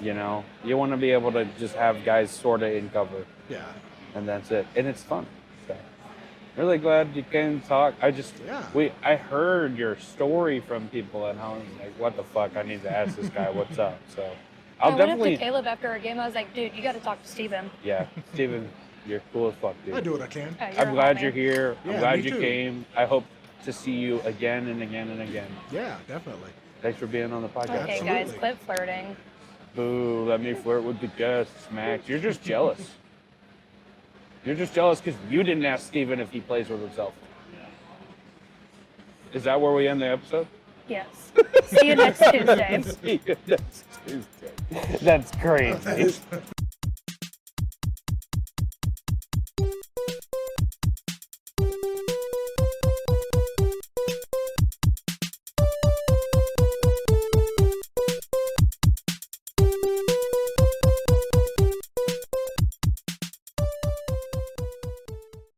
Yeah. You want to be able to just have guys sort of in cover, Yeah. and that's it. And it's fun. So, really glad you came talk. I heard your story from people, and I was like, what the fuck? I need to ask this guy what's up. So, I I'll went up definitely. to Caleb after our game. I was like, dude, you got to talk to Steven. Yeah, Steven, you're cool as fuck, dude. I do what I can. You're I'm a glad homie. you're here. Yeah, I'm glad me you too. came. I hope to see you again and again and again. Yeah, definitely. Thanks for being on the podcast. Okay, guys, Absolutely. quit flirting. Boo, let me flirt with the guests, Max. You're just jealous. You're just jealous because you didn't ask Steven if he plays with himself. Is that where we end the episode? Yes. See you next Tuesday. See you next Tuesday. That's crazy.